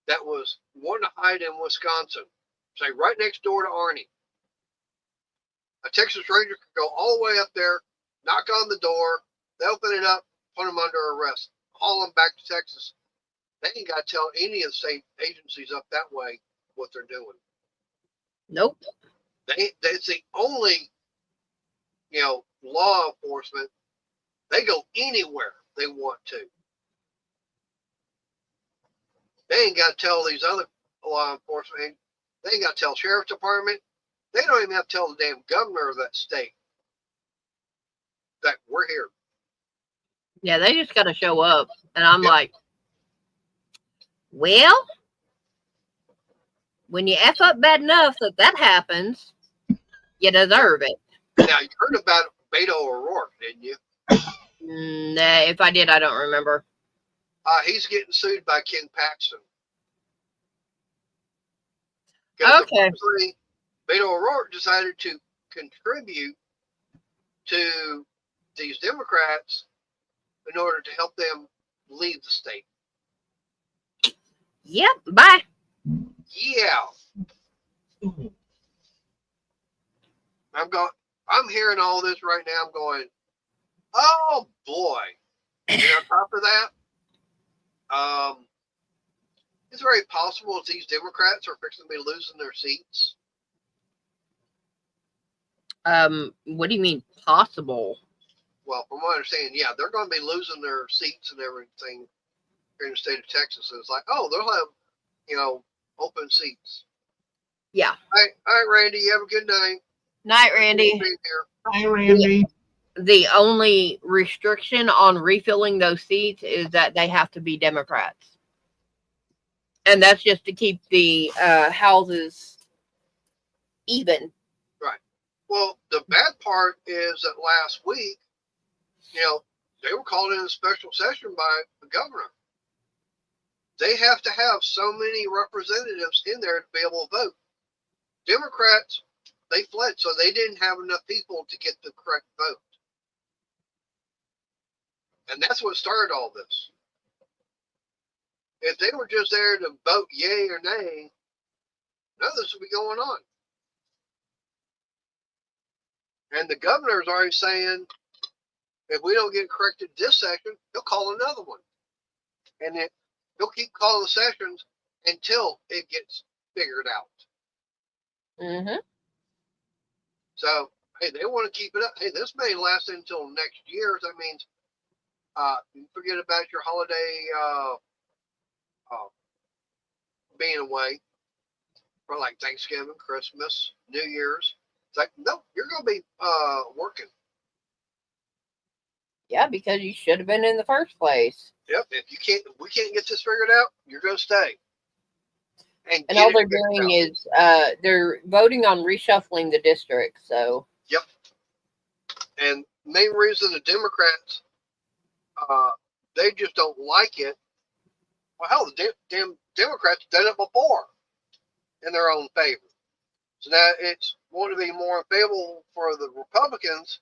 that was wanting to hide in Wisconsin, say right next door to Arnie. A Texas Ranger could go all the way up there, knock on the door, they open it up, put them under arrest, haul them back to Texas. They ain't got to tell any of the state agencies up that way what they're doing. Nope. It's the only, law enforcement. They go anywhere they want to. They ain't got to tell these other law enforcement. They ain't got to tell sheriff's department. They don't even have to tell the damn governor of that state that we're here. Yeah, they just got to show up. And I'm Yep. like, well, when you F up bad enough that happens, you deserve it. Now, you heard about Beto O'Rourke, didn't you? Nah, if I did, I don't remember. He's getting sued by Ken Paxton. Okay. Beto O'Rourke decided to contribute to these Democrats in order to help them leave the state. Yep, bye. Yeah. I'm hearing all this right now. I'm going, oh boy. And on top of that, it's very possible that these Democrats are fixing to be losing their seats. What do you mean possible? Well, from what I understand, yeah, they're going to be losing their seats and everything here in the state of Texas. And it's like, oh, they'll have, open seats. Yeah. All right, Randy, you have a good night. Night, Randy. Being here. Hi, Randy. The only restriction on refilling those seats is that they have to be Democrats. And that's just to keep the houses even. Right. Well, the bad part is that last week, they were called in a special session by the governor. They have to have so many representatives in there to be able to vote. Democrats, they fled, so they didn't have enough people to get the correct vote. And that's what started all this. If they were just there to vote yay or nay, none of this would be going on. And the governor's already saying, if we don't get corrected this session, he'll call another one. And he'll keep calling the sessions until it gets figured out. Mm-hmm. So, hey, they want to keep it up. Hey, this may last until next year. That means you forget about your holiday being away for like Thanksgiving, Christmas, New Year's. It's like, no, you're going to be working. Yeah, because you should have been in the first place. Yep. If we can't get this figured out, you're going to stay. And all they're doing is they're voting on reshuffling the district. So. Yep. And main reason the Democrats, they just don't like it. Well, hell, the damn Democrats done it before in their own favor. So now it's going to be more favorable for the Republicans.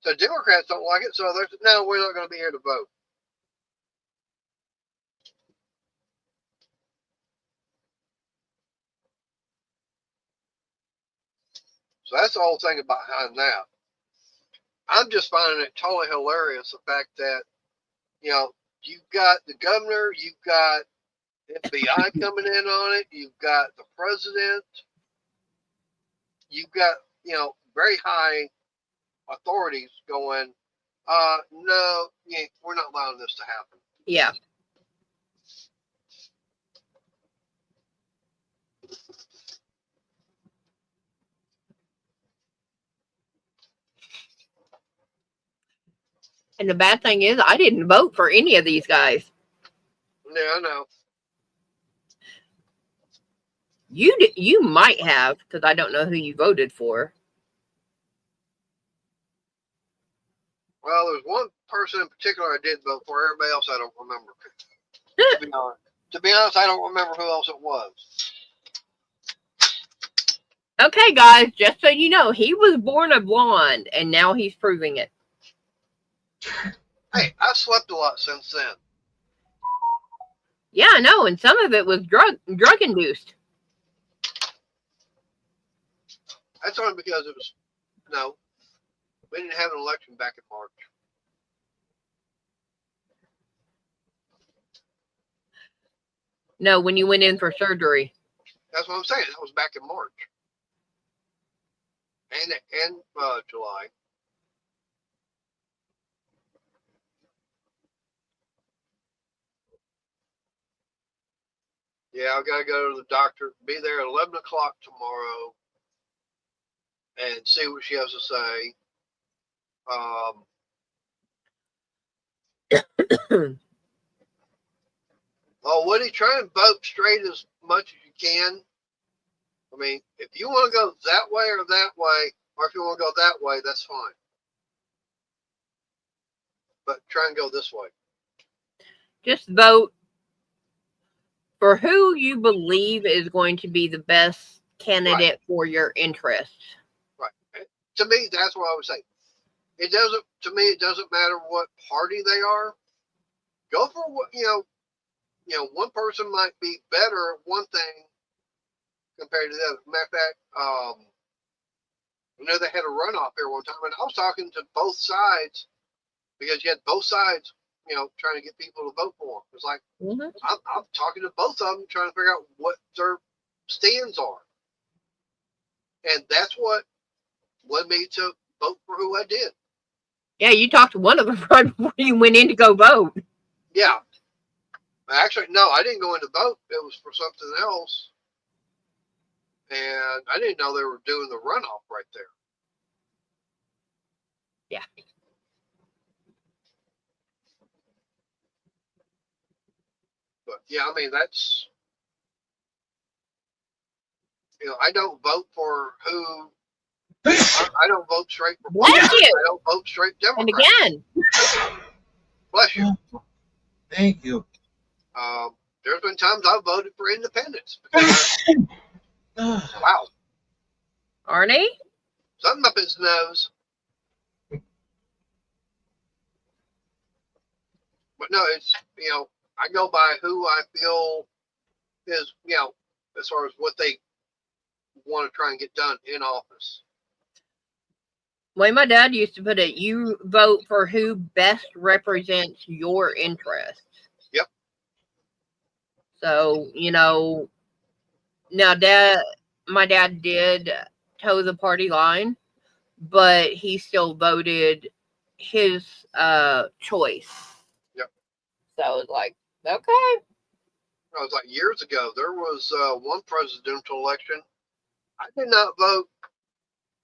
So Democrats don't like it. So they're no, we're not going to be here to vote. So that's the whole thing behind that. I'm just finding it totally hilarious, the fact that, you've got the governor, you've got FBI coming in on it, you've got the president, you've got, very high authorities going, no, we're not allowing this to happen. Yeah. And the bad thing is, I didn't vote for any of these guys. Yeah, I know. You might have, because I don't know who you voted for. Well, there's one person in particular I did vote for. Everybody else I don't remember. To be honest, I don't remember who else it was. Okay, guys, just so you know, he was born a blonde, and now he's proving it. Hey, I slept a lot since then. Yeah, I know, and some of it was drug induced. That's only because it was no. We didn't have an election back in March. No, when you went in for surgery. That's what I'm saying. That was back in March and July. Yeah, I gotta go to the doctor. Be there at 11 o'clock tomorrow and see what she has to say. Oh, Woody, try and vote straight as much as you can. I mean, if you want to go that way or that way, or if you want to go that way, that's fine. But try and go this way. Just vote for who you believe is going to be the best candidate for your interests. Right. To me, that's what I would say. It doesn't. To me, it doesn't matter what party they are. Go for what one person might be better at one thing compared to the other. Matter of fact, they had a runoff here one time, and I was talking to both sides because you had both sides, trying to get people to vote for them. It's like I'm talking to both of them, trying to figure out what their stands are, and that's what led me to vote for who I did. Yeah, you talked to one of them right before you went in to go vote. Yeah. Actually, no, I didn't go in to vote. It was for something else. And I didn't know they were doing the runoff right there. Yeah. But, yeah, I mean, that's, I don't vote for who. I don't vote straight for Bless you. I don't vote straight Democrat. And again. Bless you. Thank you. There's been times I've voted for independents. Wow. Arnie? Something up his nose. But no, it's, I go by who I feel is, as far as what they want to try and get done in office. Well, my dad used to put it, you vote for who best represents your interests. Yep. So, now my dad did toe the party line, but he still voted his choice. Yep. So it's like, okay. I was like, years ago, there was one presidential election. I did not vote,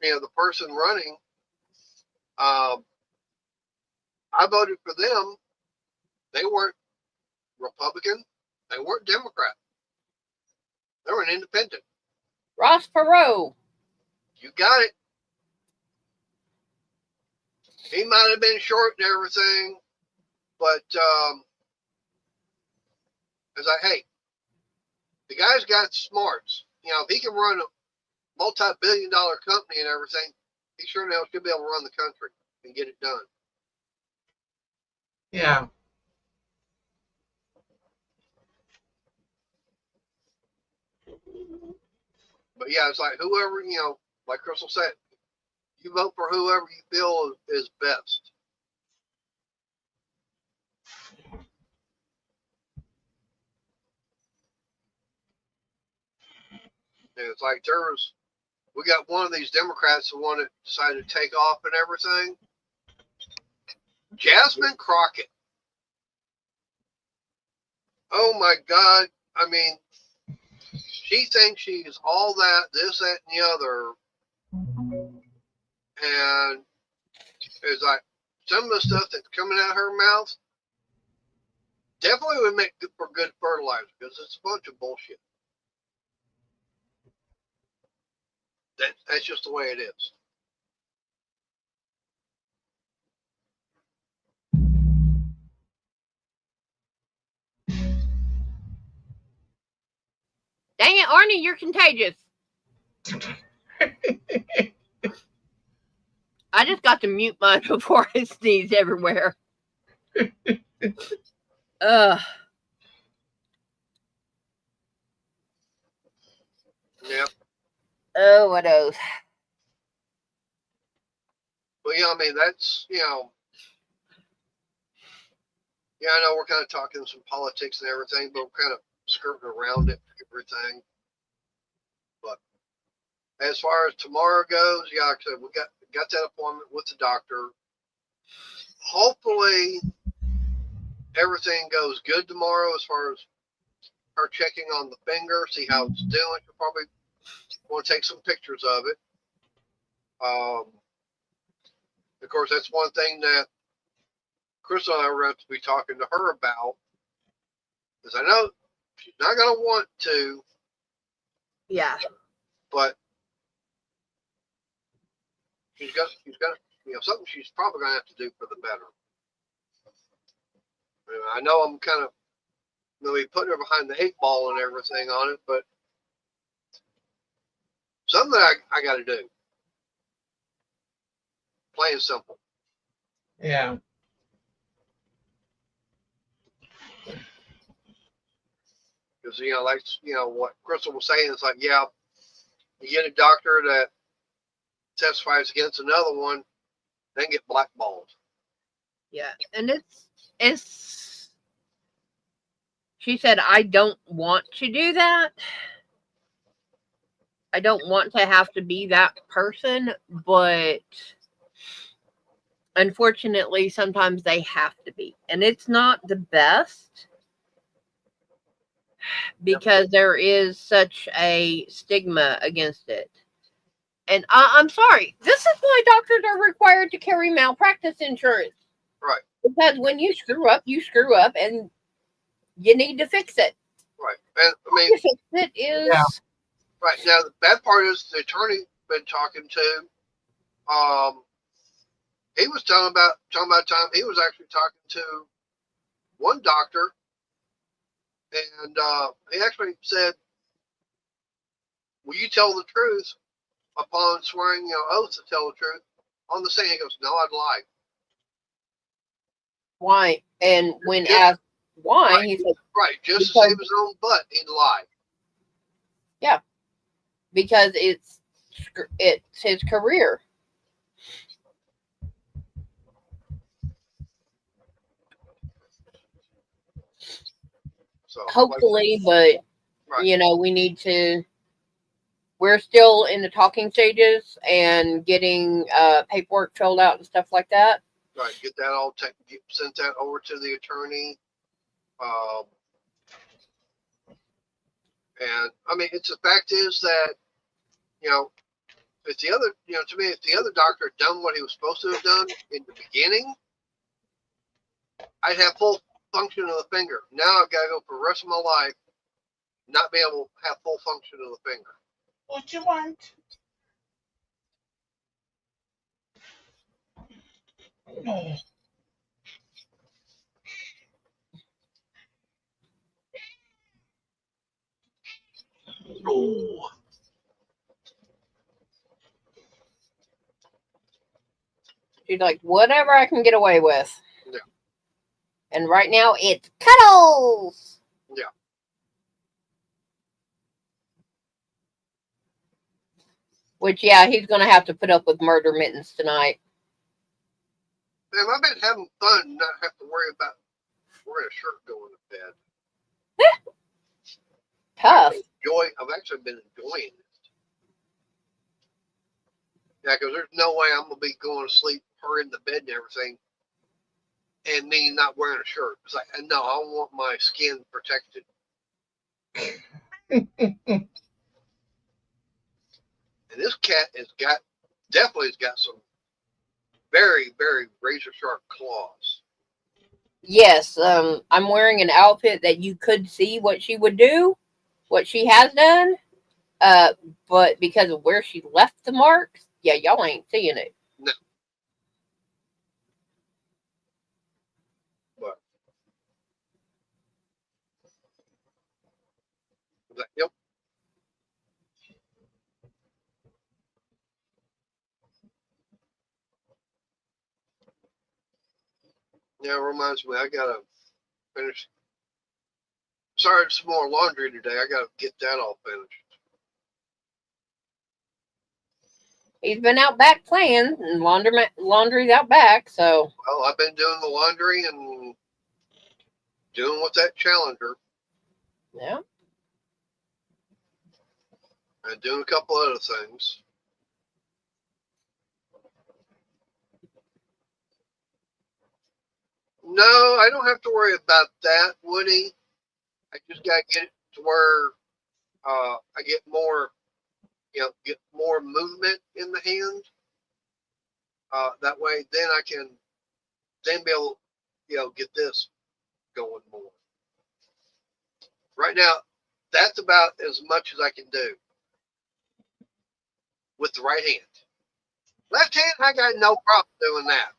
the person running. I voted for them. They weren't Republican. They weren't Democrat. They were an independent. Ross Perot. You got it. He might have been short and everything, but it's like, hey, the guy's got smarts. If he can run a multi-billion-dollar company and everything, he sure now should be able to run the country and get it done. Yeah. But yeah, it's like whoever, like Crystal said, you vote for whoever you feel is best. And it's like we got one of these Democrats who wanted to decide to take off and everything. Jasmine Crockett. Oh my God. I mean, she thinks she's all that, this, that, and the other. And it's like some of the stuff that's coming out of her mouth definitely would make for good fertilizer because it's a bunch of bullshit. That's just the way it is. Dang it, Arnie, you're contagious. I just got to mute mine before I sneeze everywhere. Oh, what else? But yeah, I mean, that's, yeah, I know we're kind of talking some politics and everything, but we're kind of skirting around it, everything. But as far as tomorrow goes, yeah, like I said, we got that appointment with the doctor. Hopefully, everything goes good tomorrow as far as her checking on the finger, see how it's doing. She'll probably want to take some pictures of it. Of course, that's one thing that Crystal and I were going to be talking to her about, because I know she's not going to want to, Yeah. but she's got something she's probably going to have to do for the better. I know I'm kind of maybe putting her behind the 8 ball and everything on it, but something that I got to do. Plain and simple. Yeah. Because, like, what Crystal was saying, it's like, yeah, you get a doctor that testifies against another one, then get blackballed. Yeah. And it's, she said, I don't want to do that. I don't want to have to be that person, but unfortunately, sometimes they have to be. And it's not the best because there is such a stigma against it. And I'm sorry, this is why doctors are required to carry malpractice insurance. Right. Because when you screw up, and you need to fix it. Right. And I mean, fix it is. Yeah. Right. Now, the bad part is the attorney been talking to, he was talking about time he was actually talking to one doctor, and he actually said, will you tell the truth upon swearing, oath to tell the truth on the stand? He goes, no, I'd lie. Why? And when asked why, right, he said, right, just to save his own butt, he'd lie. Yeah, because it's his career. So hopefully, but right. We need to. We're still in the talking stages and getting paperwork filled out and stuff like that. Right, get that all sent that over to the attorney. And I mean, the fact is that, if the other, to me, if the other doctor had done what he was supposed to have done in the beginning, I'd have full function of the finger. Now I've got to go for the rest of my life, not be able to have full function of the finger. What you want? Oh. Oh. She's like, whatever I can get away with. Yeah. And right now it's cuddles. Yeah. Which, yeah, he's going to have to put up with murder mittens tonight. Man, I've been having fun and not have to worry about wearing a shirt going to bed. Tough. I've actually been enjoying it. Yeah, because there's no way I'm going to be going to sleep, her in the bed and everything, and me not wearing a shirt. It's like, no, I want my skin protected. And this cat definitely has got some very, very razor sharp claws. Yes, I'm wearing an outfit that you could see what she would do, what she has done, but because of where she left the marks, yeah, y'all ain't seeing it. No. But yep. Yeah, it reminds me, I gotta finish. Sorry, some more laundry today. I gotta get that all finished. He's been out back playing, and laundry's out back. So, Well, I've been doing the laundry and doing with that Challenger yeah. and doing a couple other things. No, I don't have to worry about that, Woody. I just gotta get it to where I get more, get more movement in the hand. That way, then I can then be able, get this going more. Right now, that's about as much as I can do with the right hand. Left hand, I got no problem doing that.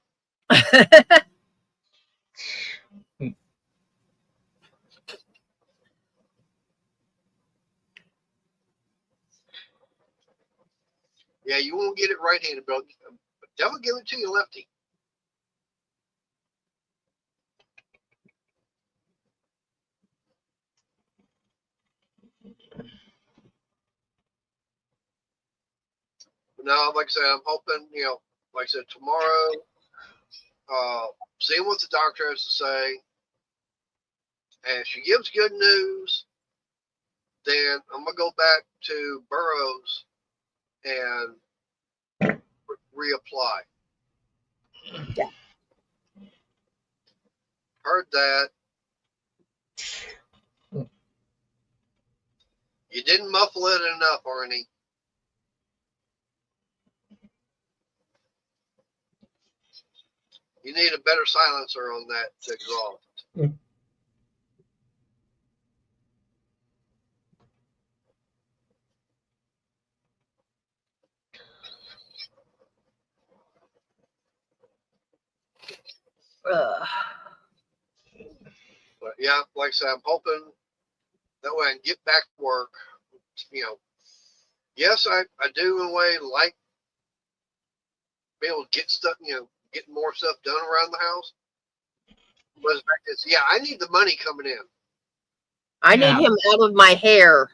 Yeah, you won't get it right-handed, but don't give it to your lefty. No, like I said, I'm hoping, like I said, tomorrow, seeing what the doctor has to say. And if she gives good news, then I'm going to go back to Burroughs and reapply. Yeah. Heard that. You didn't muffle it enough, Arnie. You need a better silencer on that exhaust. But yeah, like I said, I'm hoping that way I can get back to work. Yes, I do in a way like be able to get stuff, get more stuff done around the house. But the fact is, yeah, I need the money coming in. I need him out of my hair.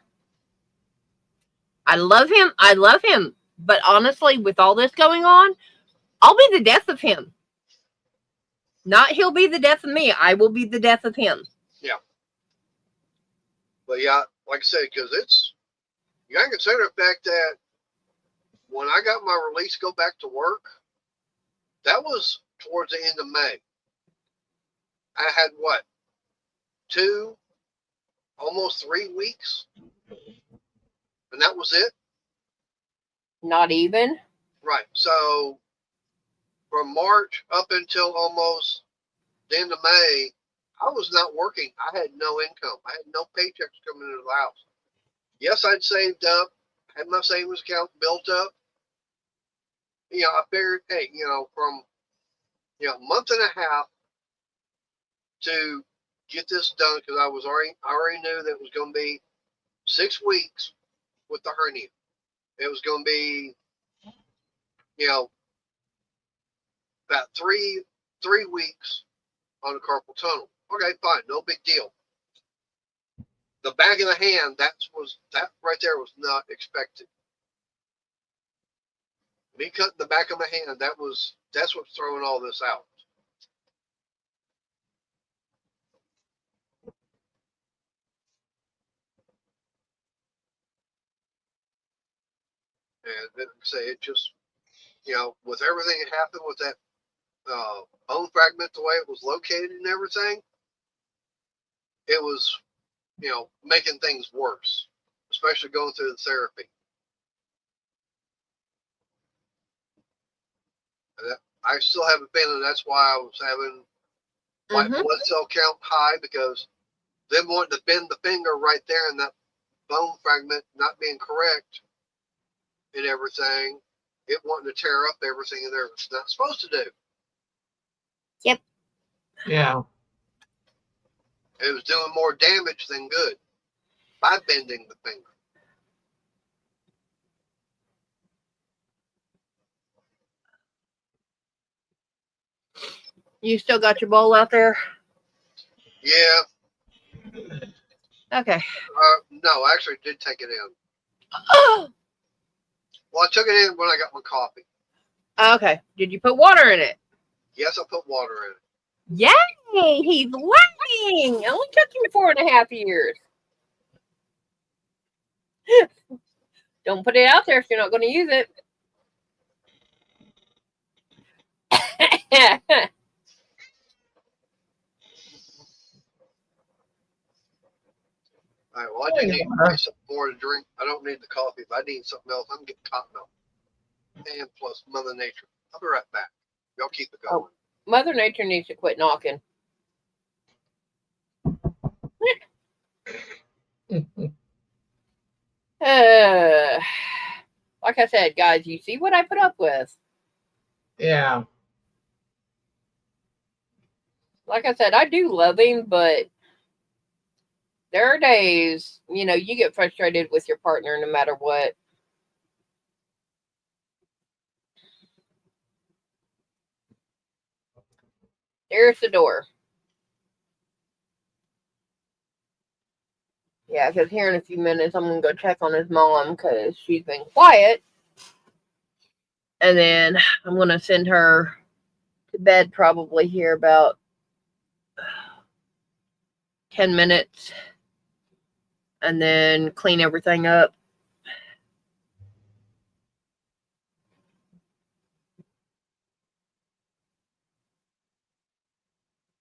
I love him. I love him. But honestly, with all this going on, I'll be the death of him. Not he'll be the death of me. I will be the death of him. Yeah. But yeah, like I said, because you got to consider the fact that when I got my release to go back to work, that was towards the end of May. I had what? 2, almost 3 weeks? And that was it? Not even? Right. So from March up until almost the end of May, I was not working. I had no income. I had no paychecks coming into the house. Yes, I'd saved up, had my savings account built up. I figured, hey, from a month and a half to get this done, because I already knew that it was going to be 6 weeks with the hernia. It was going to be, about three weeks on the carpal tunnel. Okay, fine, no big deal. The back of the hand, that right there was not expected. Me cutting the back of my hand, that's what's throwing all this out. And then say it just, with everything that happened with that bone fragment, the way it was located and everything, it was, making things worse, especially going through the therapy. And I still have a feeling that's why I was having white blood cell count high, because them wanting to bend the finger right there and that bone fragment not being correct and everything, it wanting to tear up everything in there it's not supposed to do. Yep. Yeah. It was doing more damage than good by bending the finger. You still got your bowl out there? Yeah. Okay. No, I actually did take it in. Oh! Well, I took it in when I got my coffee. Okay. Did you put water in it? Yes, I put water in it. Yay! He's learning. It only took him 4.5 years. Don't put it out there if you're not going to use it. All right, well, I do need some more to drink. I don't need the coffee, but I need something else. I'm getting cotton milk. And plus Mother Nature. I'll be right back. Y'all keep it going. Mother Nature needs to quit knocking. Like I said, guys, you see what I put up with. Yeah. Like I said, I do love him, but there are days, you know, you get frustrated with your partner no matter what. There's the door. Yeah, because here in a few minutes, I'm going to go check on his mom because she's been quiet. And then I'm going to send her to bed probably here about 10 minutes. And then clean everything up.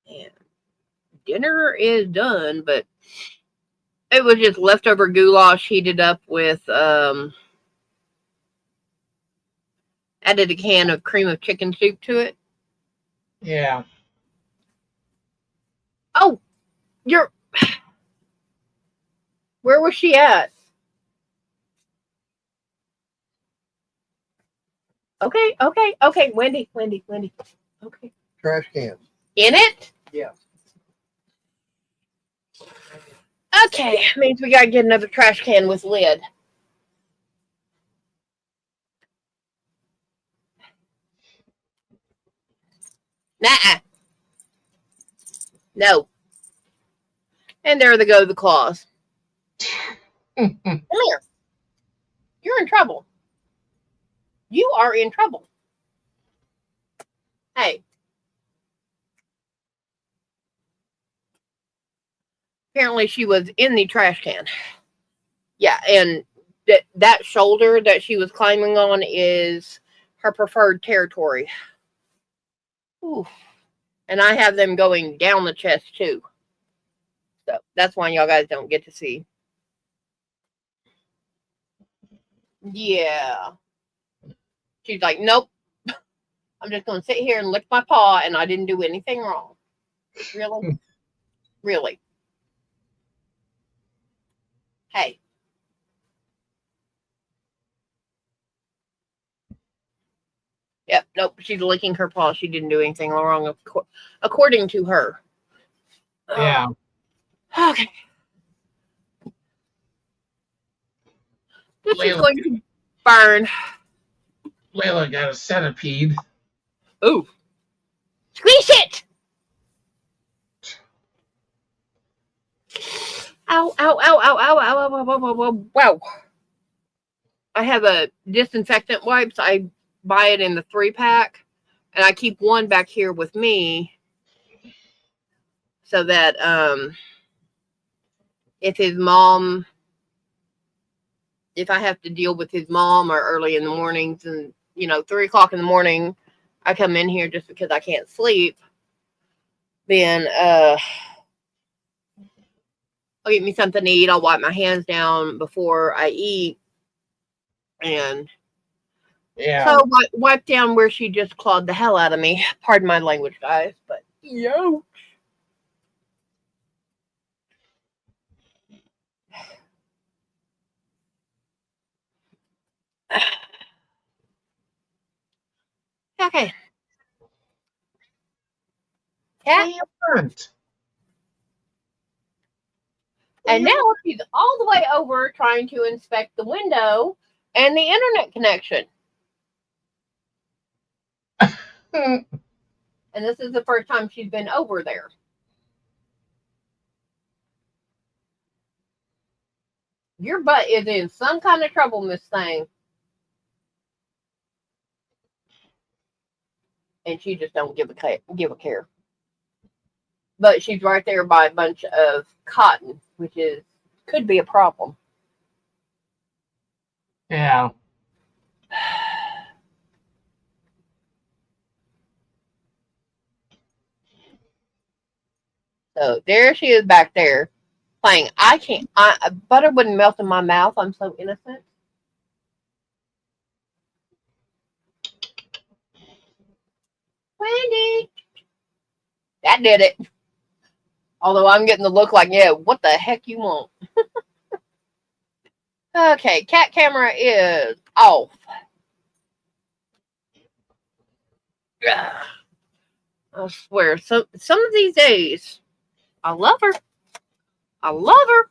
And dinner is done, but it was just leftover goulash heated up with, added a can of cream of chicken soup to it. Yeah. Oh, where was she at? Okay, Wendy. Okay. Trash can. In it? Yeah. Okay, means we gotta get another trash can with lid. Nuh-uh. No. And there they go, the claws. Come here. You're in trouble. You are in trouble. Hey. Apparently she was in the trash can. Yeah, and that shoulder that she was climbing on is her preferred territory. Ooh. And I have them going down the chest too. So that's why y'all guys don't get to see. Yeah. She's like, nope. I'm just going to sit here and lick my paw, and I didn't do anything wrong. Really? Really? Hey. Yep, nope. She's licking her paw. She didn't do anything wrong, according to her. Yeah. Okay. This is going to burn. Layla got a centipede. Ooh. Squeeze it! Ow, ow, ow, ow, ow, ow, ow, ow, ow, ow, ow, wow. I have a disinfectant wipes. I buy it in the 3-pack, and I keep one back here with me so that if I have to deal with his mom or early in the mornings and, 3 o'clock in the morning, I come in here just because I can't sleep, then I'll get me something to eat. I'll wipe my hands down before I eat. And yeah. So wipe down where she just clawed the hell out of me. Pardon my language, guys, but yo. Okay. Cat. And now she's all the way over trying to inspect the window and the internet connection. And this is the first time she's been over there. Your butt is in some kind of trouble, Miss Thing. and she just don't give a care. But she's right there by a bunch of cotton, which could be a problem. Yeah. So there she is back there playing. Butter wouldn't melt in my mouth. I'm so innocent. Wendy, that did it. Although I'm getting the look like, yeah, what the heck you want? Okay, cat camera is off. I swear, some of these days, I love her. I love her,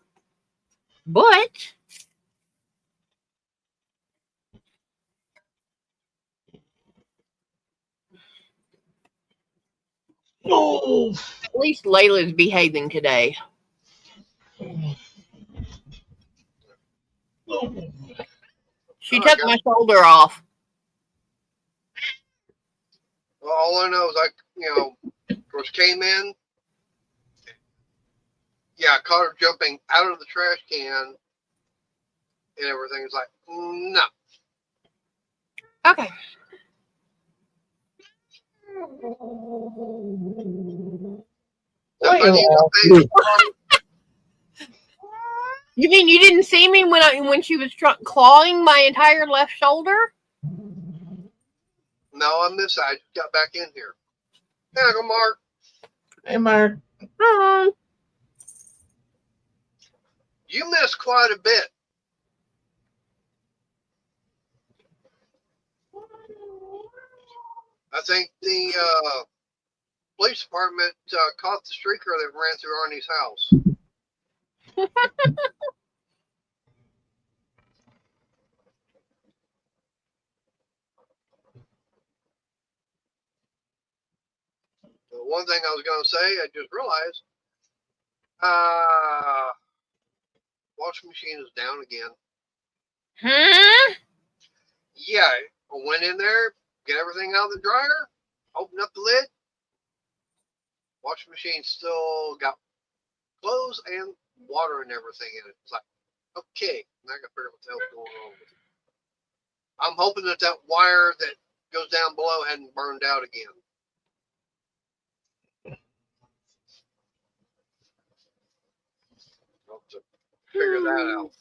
but Oh. at least Layla's behaving today. She took my shoulder off. Well, all I know is of course, came in. Yeah, I caught her jumping out of the trash can and everything. It's like, no. Okay. You mean you didn't see me when she was clawing my entire left shoulder? No, I missed. I just got back in here. Yeah, go Mark. Hey, Mark. You missed quite a bit. I think the police department caught the streaker that ran through Arnie's house. The one thing I was going to say, I just realized, washing machine is down again. Yeah, I went in there, get everything out of the dryer, open up the lid. Washing machine still got clothes and water and everything in it. It's like, okay, now I got to figure out what the hell's going on with it. I'm hoping that wire that goes down below hadn't burned out again. I'll have to figure that out.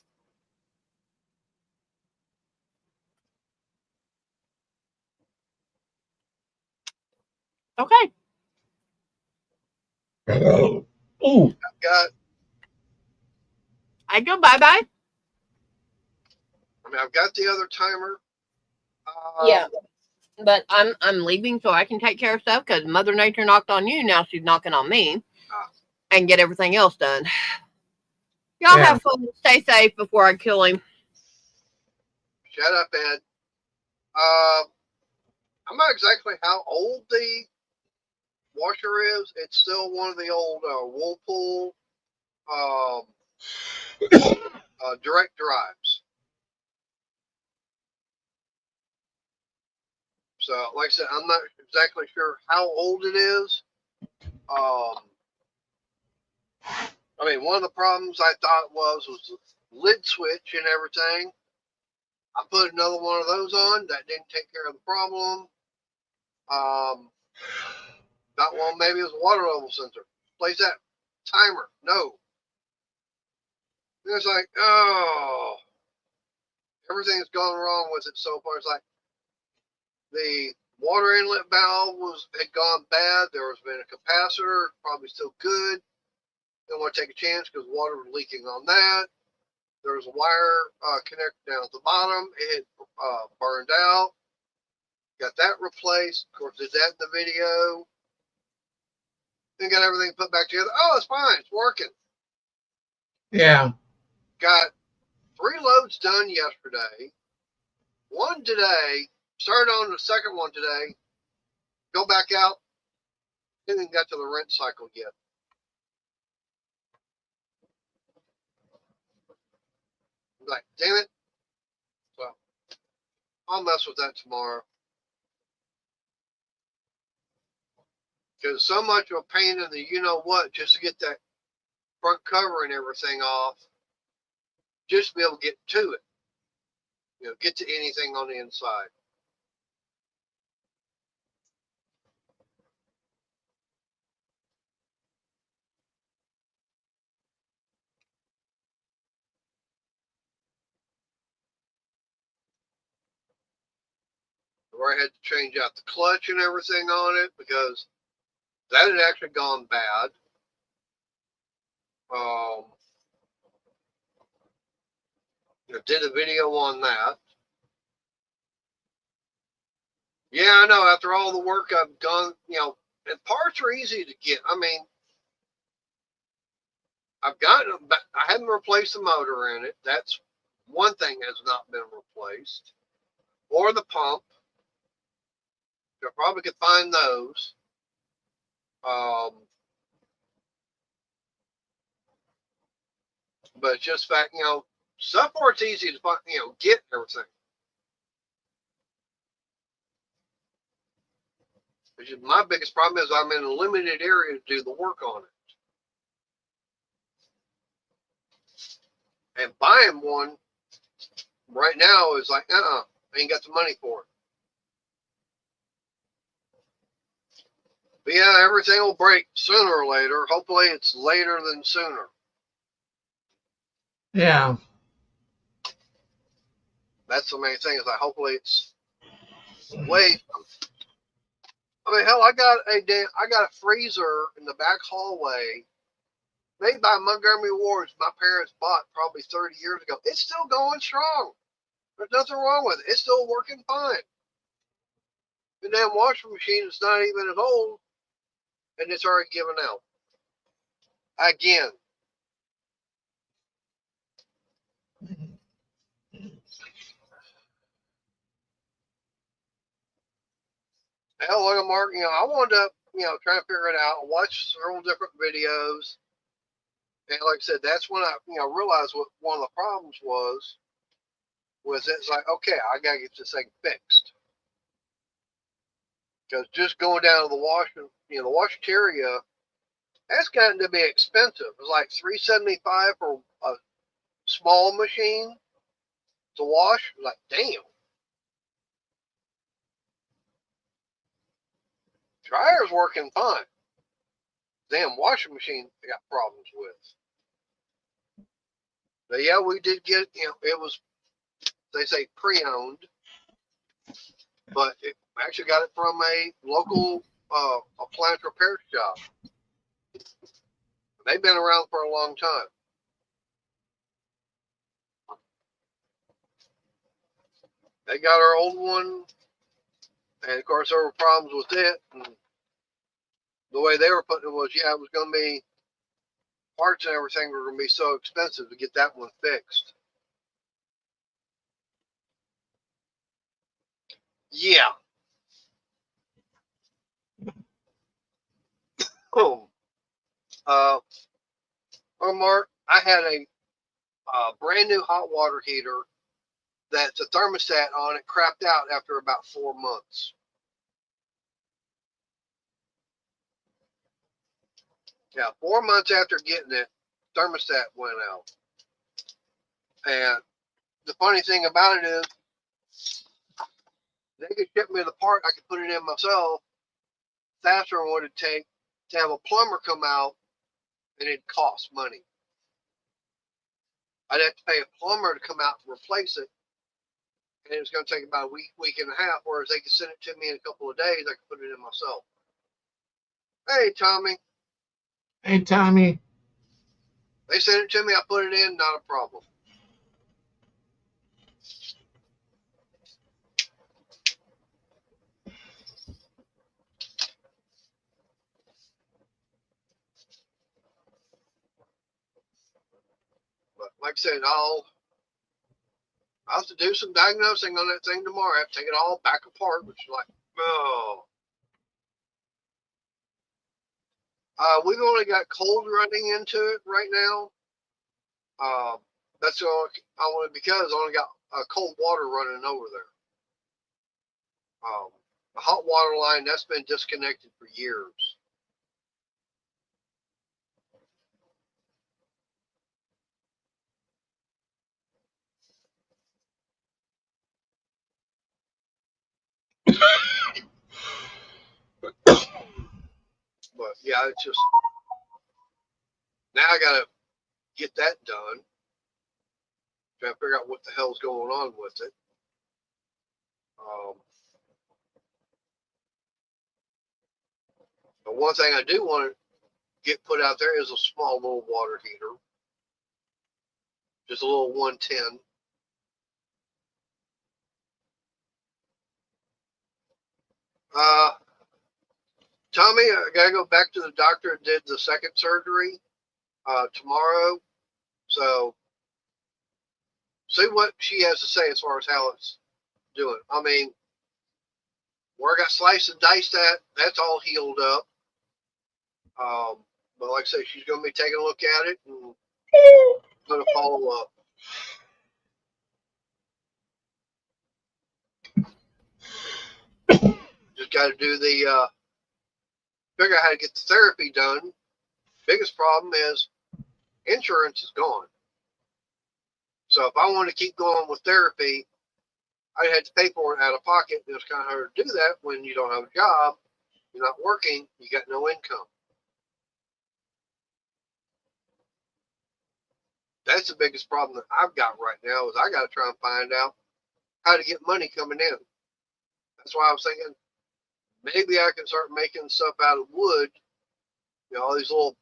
Okay. Ooh. I go bye-bye. I've got the other timer. Yeah. But I'm leaving so I can take care of stuff because Mother Nature knocked on you. Now she's knocking on me and get everything else done. Y'all have fun. Stay safe before I kill him. Shut up, Ed. I'm not exactly how old the washer is. It's still one of the old Whirlpool direct drives. So, like I said, I'm not exactly sure how old it is. One of the problems I thought was the lid switch and everything. I put another one of those on. That didn't take care of the problem. That one maybe is a water level sensor. Place that timer. No. And it's like, oh, everything's gone wrong with it so far. It's like the water inlet valve had gone bad. There was been a capacitor, probably still good. Didn't want to take a chance because water was leaking on that. There was a wire connected down at the bottom. It had burned out. Got that replaced. Of course, did that in the video. Then got everything put back together. Oh, it's fine. It's working. Yeah. Got 3 loads done yesterday. 1 today. Started on the second one today. Go back out. Didn't even got to the rent cycle yet. I'm like, damn it. So I'll mess with that tomorrow. Because so much of a pain in the you know what just to get that front cover and everything off, just to be able to get to it. Get to anything on the inside. Where I had to change out the clutch and everything on it because that had actually gone bad. Did a video on that. Yeah, I know. After all the work I've done, and parts are easy to get. I mean, I've gotten them, but I haven't replaced the motor in it. That's one thing has not been replaced, or the pump. I probably could find those. But it's just fact, stuff where it's easy to find, get everything. My biggest problem is I'm in a limited area to do the work on it. And buying one right now is like, I ain't got the money for it. But yeah, everything will break sooner or later. Hopefully it's later than sooner. Yeah. That's the main thing is like, hopefully it's late. I mean, hell, I got a freezer in the back hallway made by Montgomery Wards. My parents bought probably 30 years ago. It's still going strong. There's nothing wrong with it. It's still working fine. The damn washing machine is not even as old, and it's already given out. Again. Hell, look at Mark. I wanted to, try to figure it out. Watch several different videos. And like I said, that's when I, realized what one of the problems was it's like, okay, I got to get this thing fixed. Because just going down to the the washateria, that's gotten to be expensive. It's like $375 for a small machine to wash. Like, damn. Dryer's working fine. Damn washing machine I got problems with. But yeah, we did get, it was, they say pre-owned, but it actually got it from a local appliance repair shop. They've been around for a long time. They got our old one, and of course there were problems with it. And the way they were putting it was, yeah, it was going to be parts and everything were going to be so expensive to get that one fixed. Yeah. Oh, Mark, I had a brand new hot water heater that's a thermostat on it crapped out after about 4 months. Yeah, 4 months after getting it, thermostat went out. And the funny thing about it is, they could ship me the part, I could put it in myself faster than what it'd take to have a plumber come out, and it'd cost money. I'd have to pay a plumber to come out and replace it, and it was going to take about a week and a half, whereas they could send it to me in a couple of days. I could put it in myself. Hey, Tommy. Hey, Tommy. They sent it to me. I put it in. Not a problem. But like I said, I'll have to do some diagnosing on that thing tomorrow. I have to take it all back apart, which is like, oh. We've only got cold running into it right now. That's all I wanted because I only got cold water running over there. The hot water line, that's been disconnected for years. yeah, it's just now I gotta get that done. Trying to figure out what the hell's going on with it. But one thing I do want to get put out there is a small little water heater, just a little 110. Tommy, I gotta go back to the doctor and did the second surgery tomorrow. So see what she has to say as far as how it's doing. I mean, where I got sliced and diced at, that's all healed up. But like I say, she's gonna be taking a look at it and gonna follow up. Just got to do the figure out how to get the therapy done. Biggest problem is insurance is gone. So if I want to keep going with therapy, I'd have to pay for it out of pocket. It's kind of hard to do that when you don't have a job, you're not working, you got no income. That's the biggest problem that I've got right now is I got to try and find out how to get money coming in. That's why I was thinking maybe I can start making stuff out of wood, all these little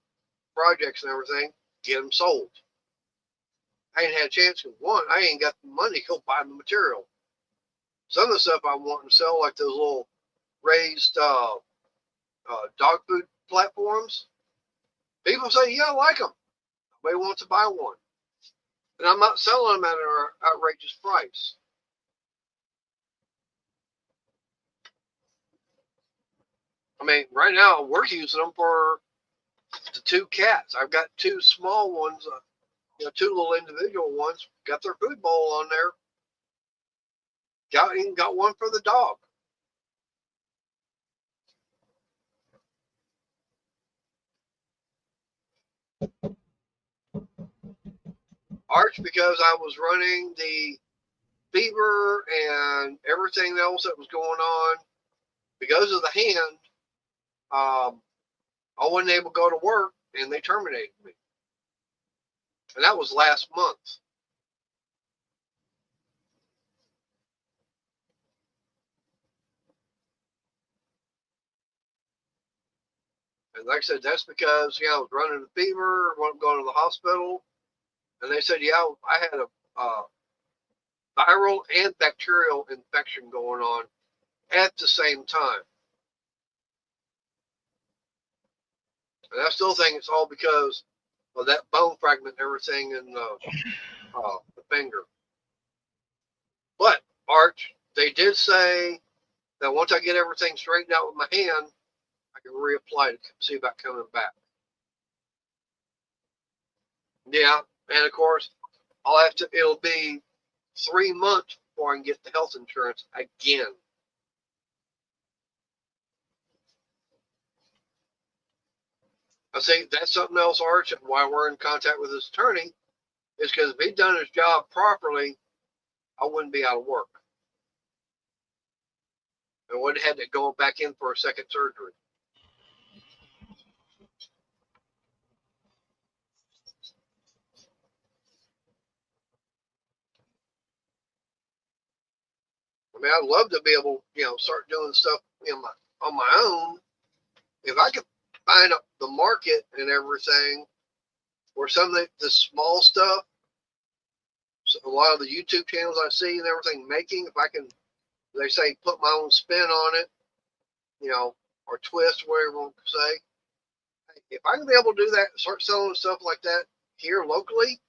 projects and everything, get them sold. I ain't had a chance because one, I ain't got the money to go buy the material. Some of the stuff I'm wanting to sell, like those little raised dog food platforms, people say, yeah, I like them. Nobody wants to buy one. And I'm not selling them at an outrageous price. I mean, right now we're using them for the two cats. I've got two small ones, two little individual ones, got their food bowl on there. Even got one for the dog. Arch, because I was running the fever and everything else that was going on, because of the hand, I wasn't able to go to work and they terminated me. And that was last month. And like I said, that's because, I was running a fever, wasn't going to the hospital. And they said, yeah, I had a viral and bacterial infection going on at the same time. And I still think it's all because of that bone fragment and everything in the finger. But, Arch, they did say that once I get everything straightened out with my hand, I can reapply to see about coming back. Yeah, and of course, it'll be 3 months before I can get the health insurance again. I think that's something else, Arch, and why we're in contact with this attorney is because if he'd done his job properly, I wouldn't be out of work. I wouldn't have had to go back in for a second surgery. I mean, I'd love to be able, start doing stuff on my own. If I could find out the market and everything, or some of the small stuff, so a lot of the YouTube channels I see and everything making, if I can, they say, put my own spin on it, or twist, whatever you want to say. If I can be able to do that, start selling stuff like that here locally,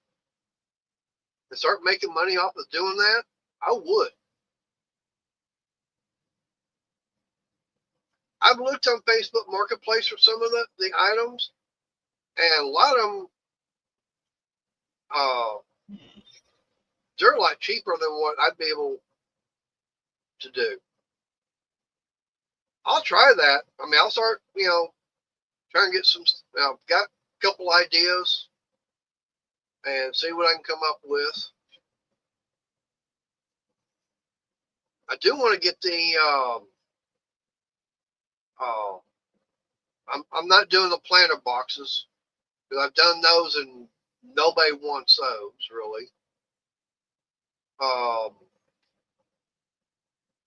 and start making money off of doing that, I would. I've looked on Facebook Marketplace for some of the items, and a lot of them, they're a lot cheaper than what I'd be able to do. I'll try that. I mean, I'll start, trying to get some. I've got a couple ideas and see what I can come up with. I do want to get the I'm not doing the planter boxes because I've done those and nobody wants those really.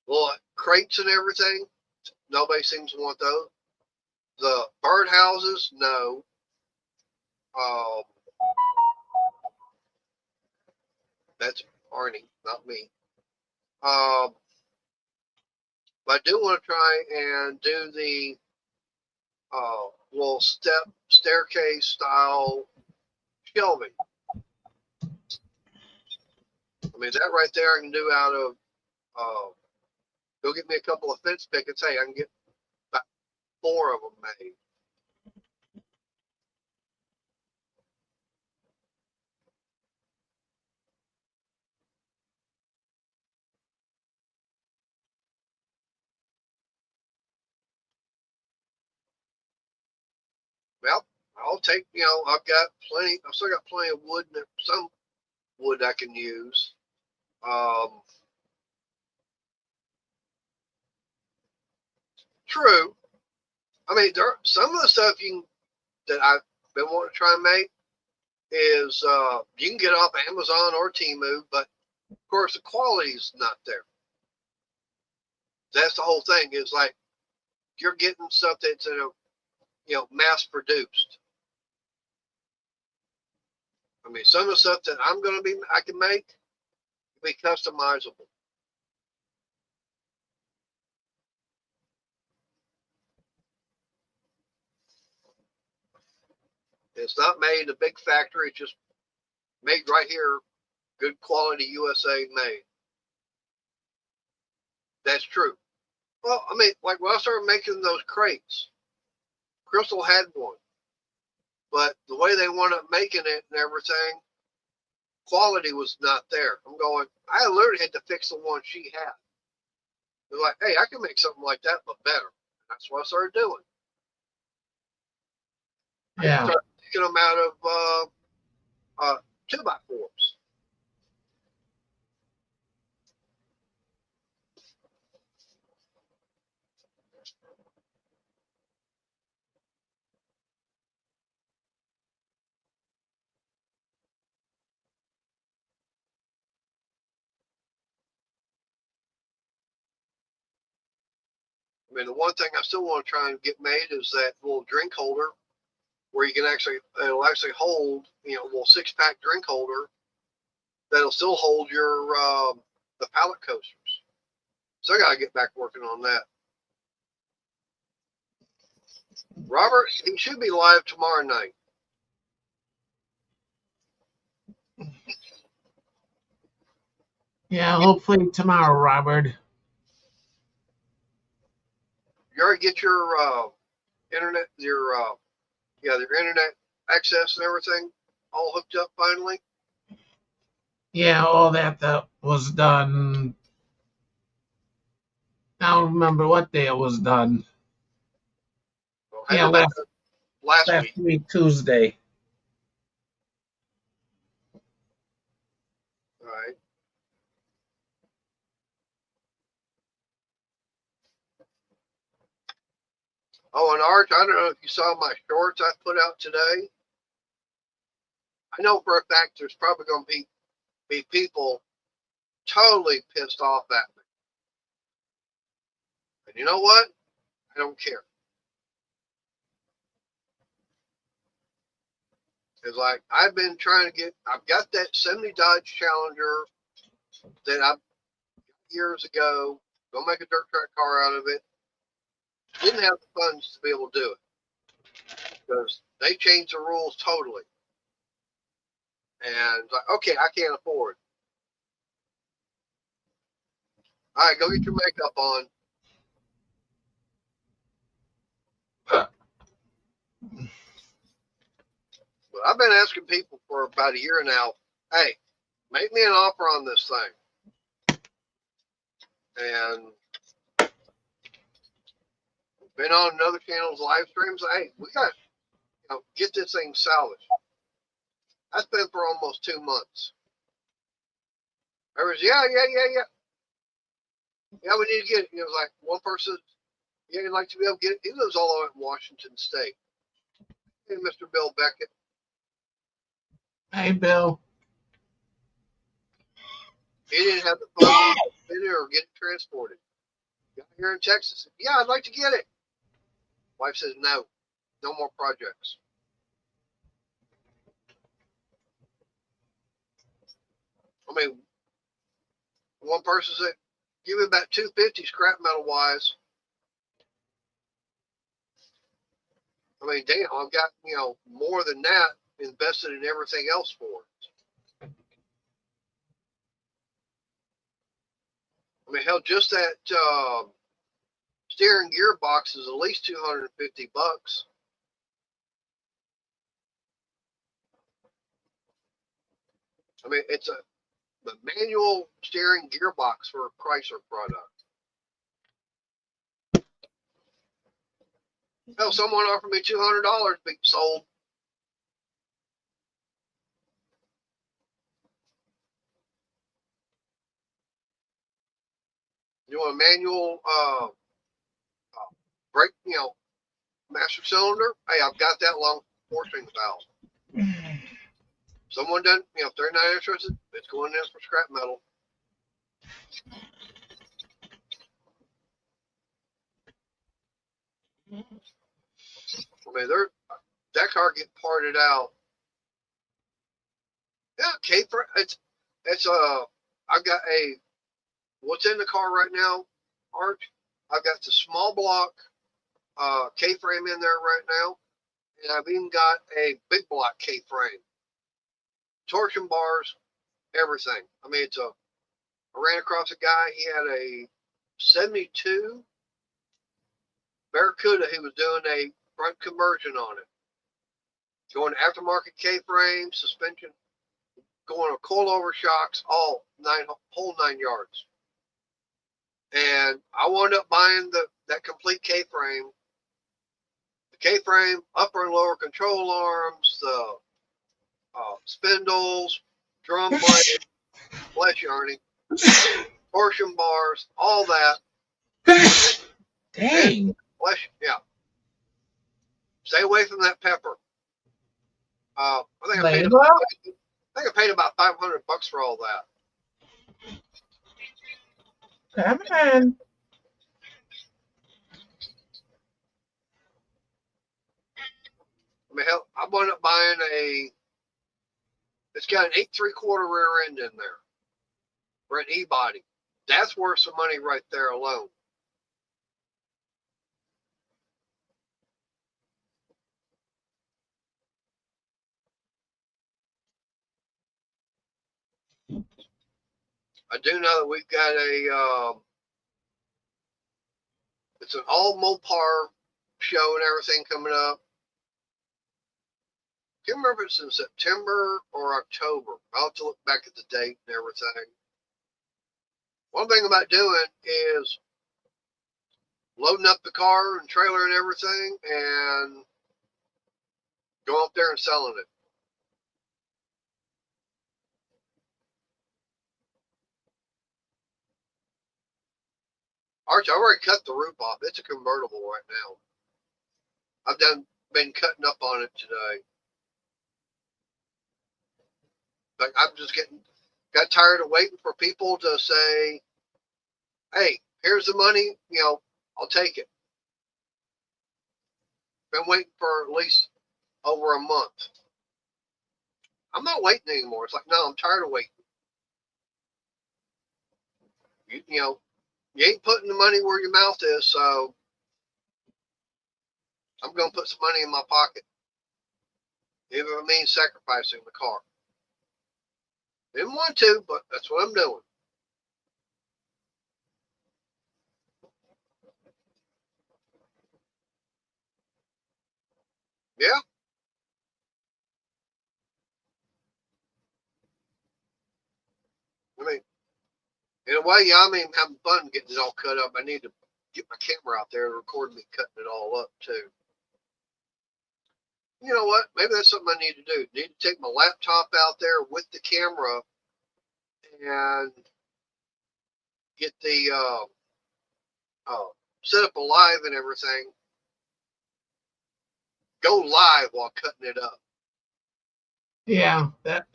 Well, crates and everything, nobody seems to want those. The bird houses, no. Um, that's Arnie, not me. But I do want to try and do the little staircase style shelving. I mean, that right there I can do out of, go get me a couple of fence pickets. Hey, I can get about 4 of them made. Well, I'll take, I've still got plenty of wood, and some wood I can use. True. I mean, some of the stuff that I've been wanting to try and make is you can get off Amazon or Temu, but of course the quality's not there. That's the whole thing. Is like you're getting stuff that's mass produced. I mean, some of the stuff that I can make be customizable. It's not made in a big factory. It's just made right here, good quality USA made. That's true. Well, I mean, like when I started making those crates, Crystal had one, but the way they wound up making it and everything, quality was not there. I'm going, I literally had to fix the one she had. They're like, hey, I can make something like that, but better. That's what I started doing. Yeah. I started taking them out of 2x4s. I mean, the one thing I still want to try and get made is that little drink holder where you can it'll actually hold, a little 6-pack drink holder that'll still hold your the pallet coasters. So I got to get back working on that. Robert, he should be live tomorrow night. Yeah, hopefully tomorrow, Robert. You already get your internet, your internet access and everything all hooked up finally? Yeah, all that was done. I don't remember what day it was done. Well, Yeah, last last week. week, Tuesday. All right. Oh, and Arch, I don't know if you saw my shorts I put out today. I know for a fact there's probably going to be people totally pissed off at me. And you know what? I don't care. It's like I've got that 70 Dodge Challenger that I years ago, go make a dirt track car out of it. Didn't have the funds to be able to do it because they changed the rules totally. And like, okay, I can't afford. All right, go get your makeup on. But I've been asking people for about a year now, hey, make me an offer on this thing. And been on another channel's live streams. Hey, we got get this thing salvaged. That's been for almost 2 months. Everyone's, yeah. Yeah, we need to get it. It was like one person Yeah, he'd like to be able to get it. He lives all the way in Washington State. Hey, Mr. Bill Beckett. Hey, Bill. He didn't have the funds to get it or get it transported. Got here in Texas. Yeah, I'd like to get it. Wife says no. No more projects. I mean, one person said, give me about 250 scrap metal wise. I mean, damn, I've got, more than that invested in everything else for it. I mean, hell, just that steering gearbox is at least $250. I mean, it's the manual steering gearbox for a Chrysler product. Hell, someone offered me $200 to be sold. You want a manual brake, master cylinder? Hey, I've got that long forcing valve. Someone done, if they're not interested, it's going in for scrap metal. I mean, that car get parted out. Yeah, K-frame. I've got what's in the car right now, Art? I've got the small block K-frame in there right now, and I've even got a big block K-frame, torsion bars, everything. I mean, I ran across a guy. He had a 72 Barracuda. He was doing a front conversion on it, going aftermarket K-frame, suspension, going to coilover shocks, whole 9 yards. And I wound up buying that complete K-frame. The K-frame, upper and lower control arms, the spindles, drum blade, bless you, Ernie, torsion bars, all that. Dang. Yeah. Stay away from that pepper. I think I paid about $500 for all that. Come on. I mean, hell, I wound up buying it's got an 8 3/4 rear end in there for an E-body. That's worth some money right there alone. I do know that we've got it's an all Mopar show and everything coming up. I can't remember if it's in September or October. I'll have to look back at the date and everything. One thing about doing is loading up the car and trailer and everything and going up there and selling it. Archie, I already cut the roof off. It's a convertible right now. I've been cutting up on it today. But I'm just got tired of waiting for people to say, hey, here's the money, I'll take it. Been waiting for at least over a month. I'm not waiting anymore. It's like, no, I'm tired of waiting. You ain't putting the money where your mouth is, so I'm going to put some money in my pocket. Even if it means sacrificing the car. Didn't want to, but that's what I'm doing. Yeah. I mean, in a way, I'm even having fun getting it all cut up. I need to get my camera out there and record me cutting it all up, too. You know what? Maybe that's something I need to do. Need to take my laptop out there with the camera and get the set up a live and everything, go live while cutting it up. Yeah, that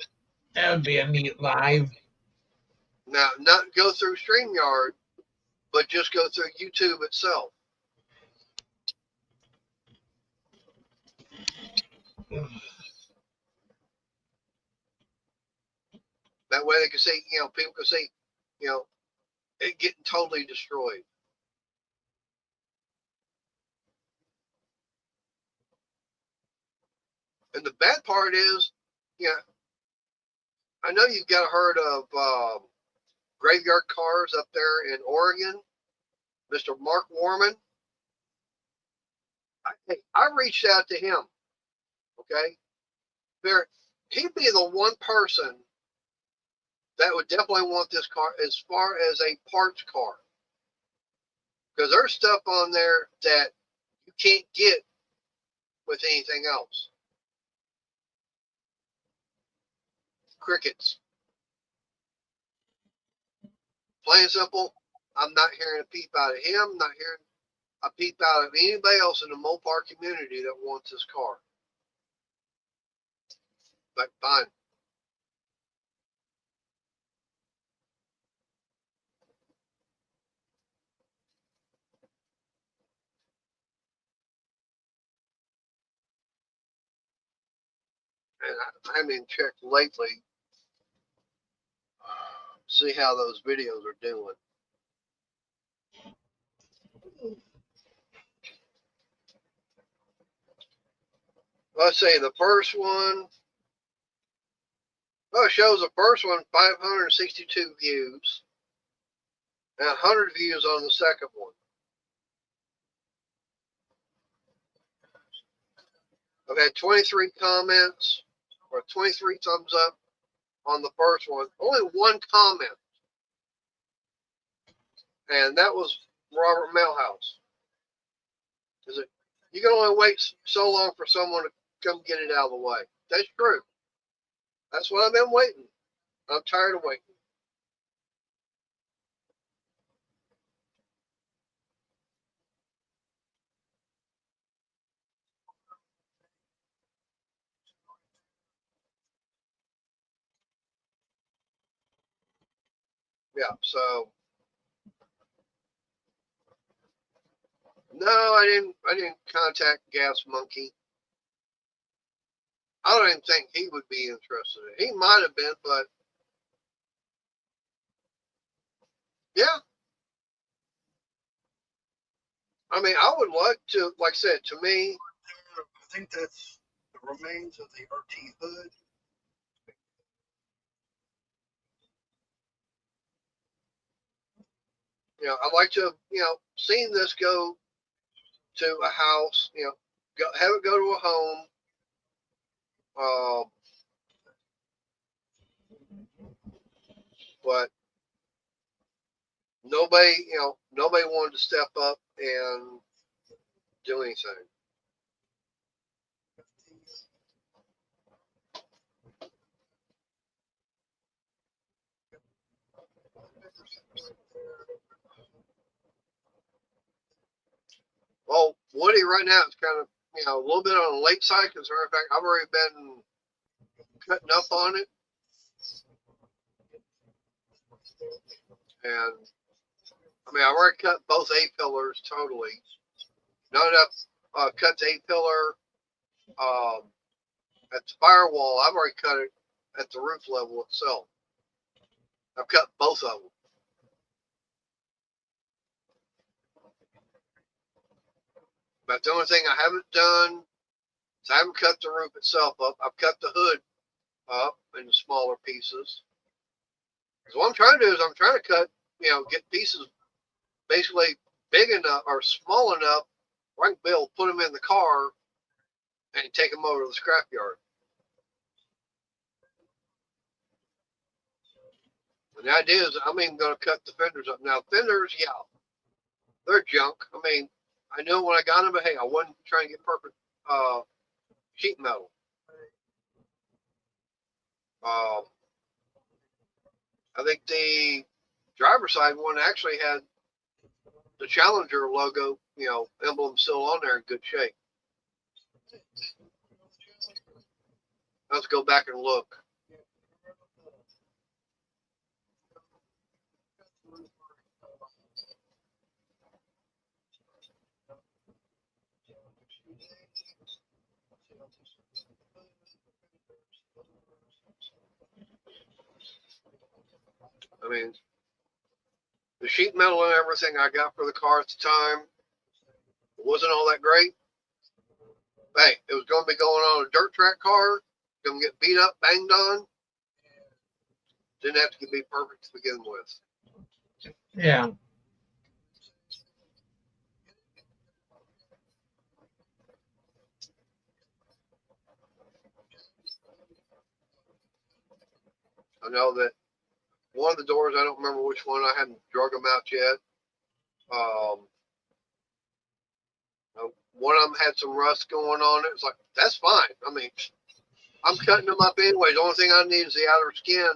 would be a neat live. Now, not go through StreamYard, but just go through YouTube itself. That way they can see, people can see, it getting totally destroyed. And the bad part is, I know you've got heard of Graveyard Cars up there in Oregon, Mr. Mark Warman. I reached out to him, okay? He'd be the one person that would definitely want this car as far as a parts car. Because there's stuff on there that you can't get with anything else. Crickets. Plain and simple, I'm not hearing a peep out of him, not hearing a peep out of anybody else in the Mopar community that wants this car. But fine. And I haven't even checked lately. See how those videos are doing. Let's say the first one. Well, it shows the first one 562 views and 100 views on the second one. I've had 23 comments or 23 thumbs up on the first one. Only one comment. And that was Robert Melhouse. You can only wait so long for someone to come get it out of the way. That's true. That's what I've been waiting. I'm tired of waiting. Yeah, so no, I didn't contact Gas Monkey. I don't even think he would be interested in it. He might have been, but yeah. I mean, I would like to, like I said, to me, I think that's the remains of the RT hood. I'd like to, seen this go to a house, have it go to a home. But nobody wanted to step up and do anything. Well, Woody right now is kind of, a little bit on the late side because, in fact, I've already been cutting up on it. And, I mean, I've already cut both A-pillars totally. Not enough cut the A-pillar at the firewall. I've already cut it at the roof level itself. I've cut both of them. But the only thing I haven't done is I haven't cut the roof itself up. I've cut the hood up into smaller pieces. Because what I'm trying to do is I'm trying to cut, get pieces basically big enough or small enough where I can be able to put them in the car and take them over to the scrapyard. And the idea is I'm even going to cut the fenders up. Now, fenders, yeah, they're junk. I mean, I knew when I got them, but hey, I wasn't trying to get perfect sheet metal. I think the driver's side one actually had the Challenger logo, emblem still on there in good shape. Let's go back and look. I mean, the sheet metal and everything I got for the car at the time wasn't all that great. Hey, it was going to be going on a dirt track car, going to get beat up, banged on. Didn't have to be perfect to begin with. Yeah. I know that one of the doors, I don't remember which one, I hadn't drug them out yet. One of them had some rust going on it. It's like, that's fine. I mean, I'm cutting them up anyway. The only thing I need is the outer skin.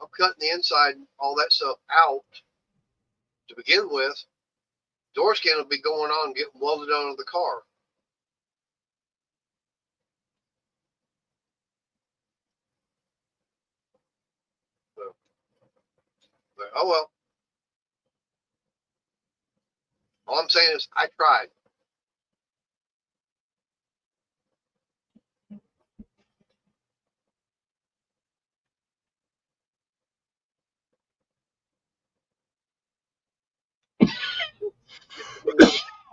I'm cutting the inside, all that stuff out to begin with. Door skin will be going on, getting welded onto the car. So, but, oh well. All I'm saying is I tried.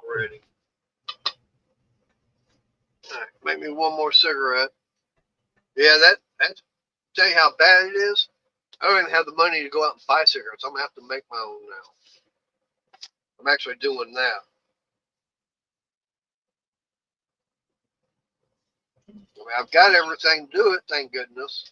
Already. All right, make me one more cigarette. Yeah, that's tell you how bad it is. I don't even have the money to go out and buy cigarettes. I'm gonna have to make my own now. I'm actually doing that. I mean, I've got everything to do it, thank goodness.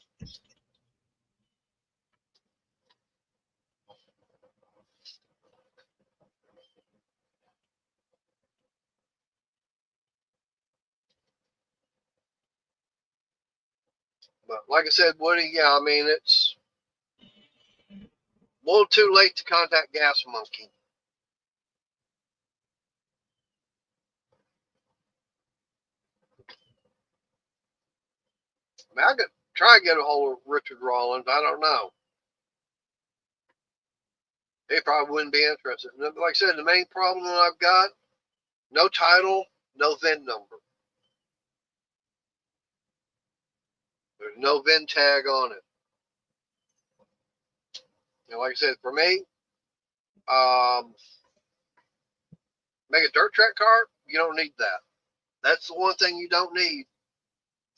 But like I said, Woody, yeah, I mean, it's a little too late to contact Gas Monkey. I mean, I could try to get a hold of Richard Rollins. I don't know. He probably wouldn't be interested. Like I said, the main problem that I've got, no title, no VIN number. There's no VIN tag on it. And like I said, for me, make a dirt track car, you don't need that. That's the one thing you don't need.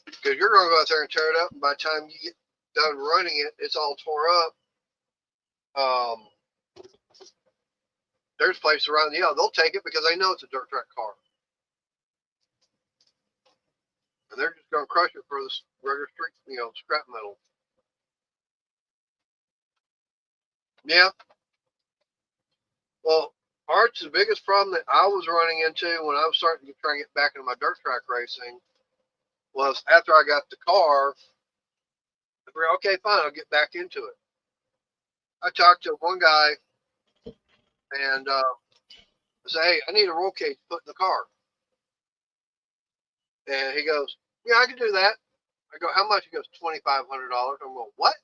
Because you're going to go out there and tear it up, and by the time you get done running it, it's all tore up. There's places around, they'll take it because they know it's a dirt track car. And they're just going to crush it for this regular street, scrap metal. Yeah. Well, Arch, the biggest problem that I was running into when I was starting to try and get back into my dirt track racing was after I got the car, I figured, okay, fine, I'll get back into it. I talked to one guy and I said, hey, I need a roll cage put in the car. And he goes, yeah, I can do that. I go, how much? He goes, $2,500. I'm going, what?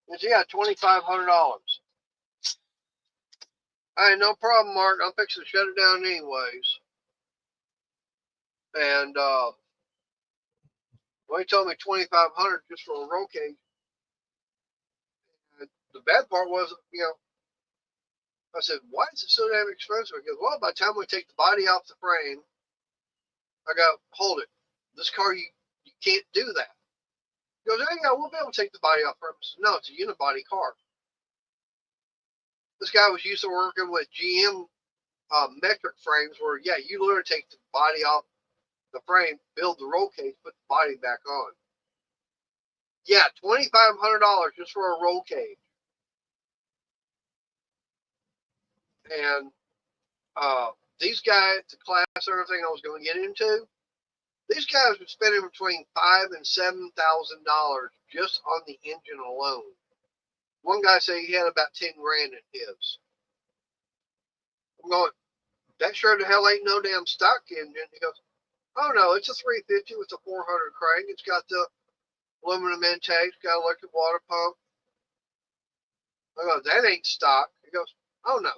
He said, yeah, $2,500. Hey, no problem, Mark. I'm fixing to shut it down anyways. And well, he told me $2,500 just for a roll cage. And the bad part was, I said, why is it so damn expensive? He goes, well, by the time we take the body off the frame, I go, hold it. This car, you can't do that. He goes, yeah, we'll be able to take the body off the frame. I said, no, it's a unibody car. This guy was used to working with GM metric frames where, yeah, you literally take the body off the frame, build the roll cage, put the body back on. Yeah, $2,500 just for a roll cage. And these guys, the class and everything I was going to get into, these guys were spending between $5,000 and $7,000 just on the engine alone. One guy said he had about 10 grand in his. I'm going, that sure the hell ain't no damn stock engine. He goes, oh no, it's a 350 with a 400 crank. It's got the aluminum intake, it's got electric water pump. I go, that ain't stock. He goes, oh no.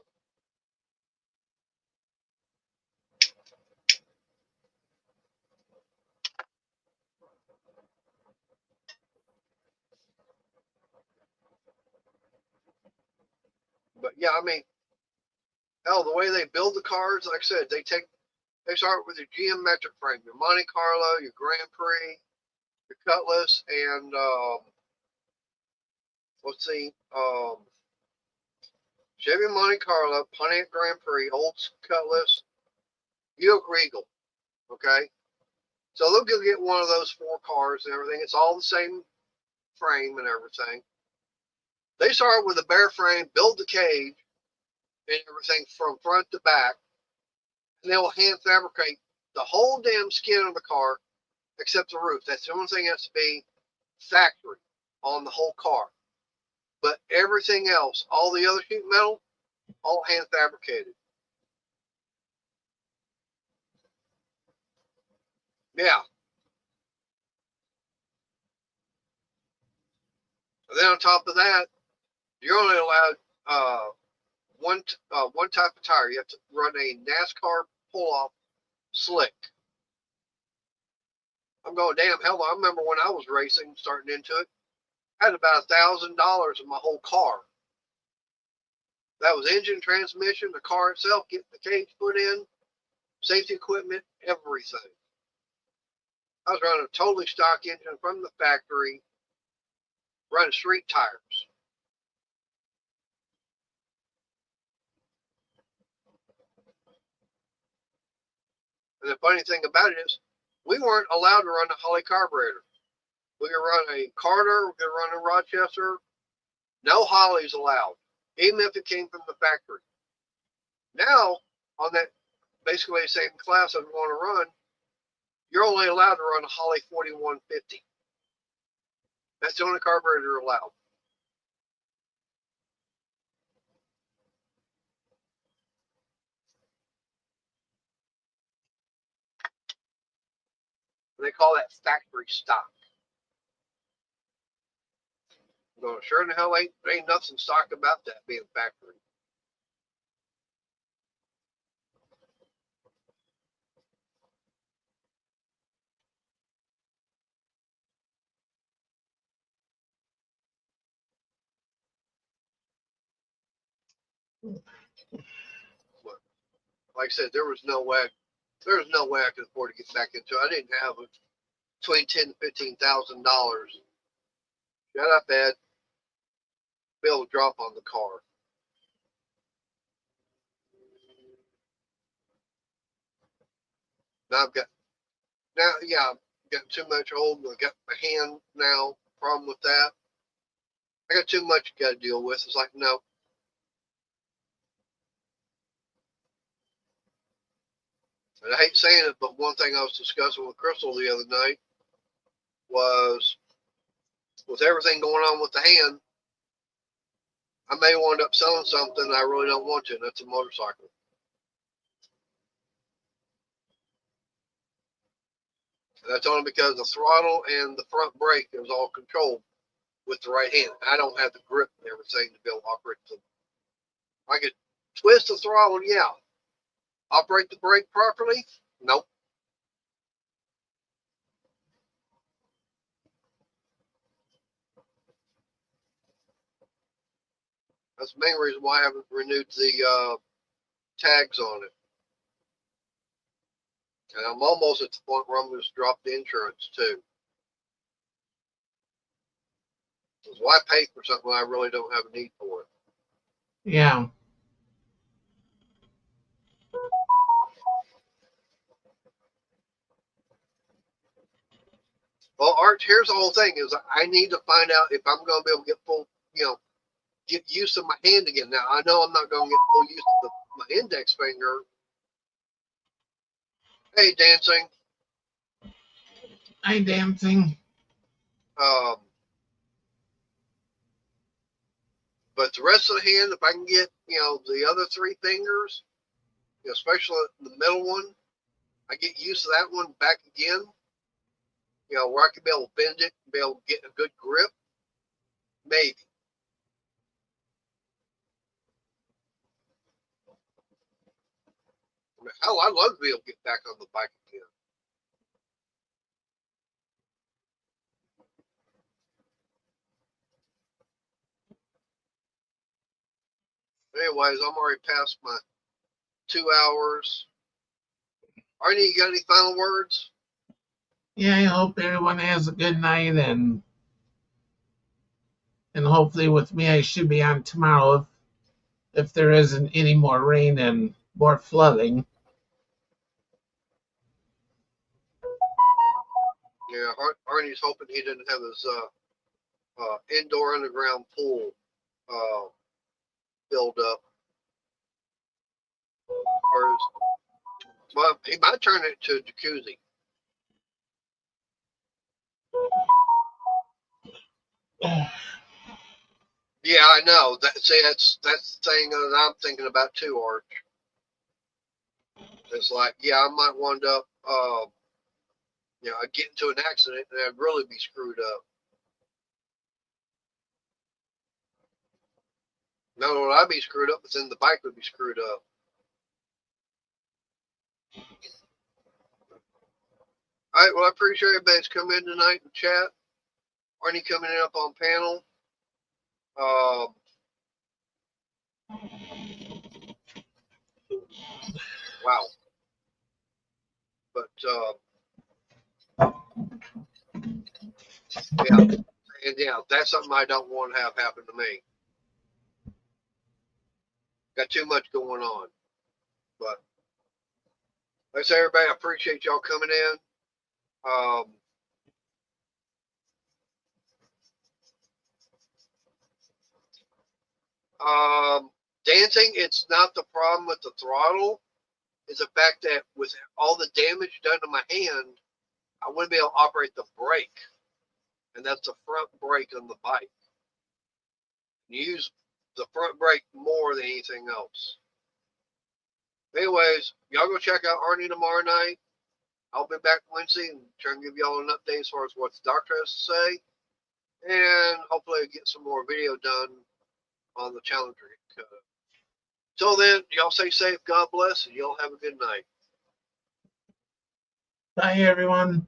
But yeah, I mean, hell, the way they build the cars, like I said, they start with your GM metric frame, your Monte Carlo, your Grand Prix, your Cutlass, and let's see, Chevy Monte Carlo, Pontiac Grand Prix, Olds Cutlass, Buick Regal. Okay, so they'll go get one of those 4 cars and everything. It's all the same frame and everything. They start with a bare frame, build the cage and everything from front to back, and they'll hand fabricate the whole damn skin of the car except the roof. That's the only thing that has to be factory on the whole car. But everything else, all the other sheet metal, all hand fabricated. Yeah. And then on top of that, you're only allowed one type of tire. You have to run a NASCAR pull-off slick. I'm going, damn, hell, I remember when I was racing, starting into it, I had about $1,000 in my whole car. That was engine, transmission, the car itself, getting the cage put in, safety equipment, everything. I was running a totally stock engine from the factory, running street tires. And the funny thing about it is, we weren't allowed to run a Holley carburetor. We could run a Carter, we could run a Rochester. No Holleys allowed, even if it came from the factory. Now, on that basically the same class I'm going to run, you're only allowed to run a Holley 4150. That's the only carburetor allowed. And they call that factory stock. I'm going, sure in the hell ain't nothing stock about that being factory. But like I said, there was no way I could afford to get back into it. I didn't have between $10,000 and $15,000. Shut up, Ed. Be able to drop on the car. Now I've got too much old. I got my hand now. Problem with that. I got too much got to deal with. It's like, no. And I hate saying it, but one thing I was discussing with Crystal the other night was, with everything going on with the hand, I may wind up selling something I really don't want to, and that's a motorcycle. And that's only because the throttle and the front brake is all controlled with the right hand. I don't have the grip and everything to be able to operate them. I could twist the throttle, yeah. Operate the brake properly? Nope. That's the main reason why I haven't renewed the tags on it. And I'm almost at the point where I'm going to drop the insurance too. Because why pay for something I really don't have a need for it? Yeah. Well, Arch, here's the whole thing is I need to find out if I'm going to be able to get full, get use of my hand again. Now, I know I'm not going to get full use of my index finger. Hey, Dancing. Hi, Dancing. But the rest of the hand, if I can get, the other three fingers, especially the middle one, I get used to that one back again, where I can be able to bend it, be able to get a good grip, maybe. I mean, hell, I'd love to be able to get back on the bike again. Anyways, I'm already past my 2 hours. Arnie, you got any final words? Yeah, I hope everyone has a good night, and hopefully with me I should be on tomorrow if there isn't any more rain and more flooding. Yeah, Arnie's hoping he didn't have his indoor underground pool filled up. Or well, he might turn it to a jacuzzi. Yeah, I know. That's the thing that I'm thinking about too, Arch. It's like, yeah, I might wind up, get into an accident and I'd really be screwed up. Not only would I be screwed up, but then the bike would be screwed up. All right, well, I appreciate everybody's coming in tonight and chat. Arnie coming in up on panel. Wow. But, yeah. And, yeah, that's something I don't want to have happen to me. Got too much going on. But, like I say, everybody, I appreciate y'all coming in. Dancing, it's not the problem with the throttle. It's the fact that with all the damage done to my hand, I wouldn't be able to operate the brake. And that's the front brake on the bike. You use the front brake more than anything else. Anyways, y'all go check out Arnie tomorrow night. I'll be back Wednesday and try and give y'all an update as far as what the doctor has to say. And hopefully I'll get some more video done on the Challenger. Till then, y'all stay safe. God bless, and y'all have a good night. Bye, everyone.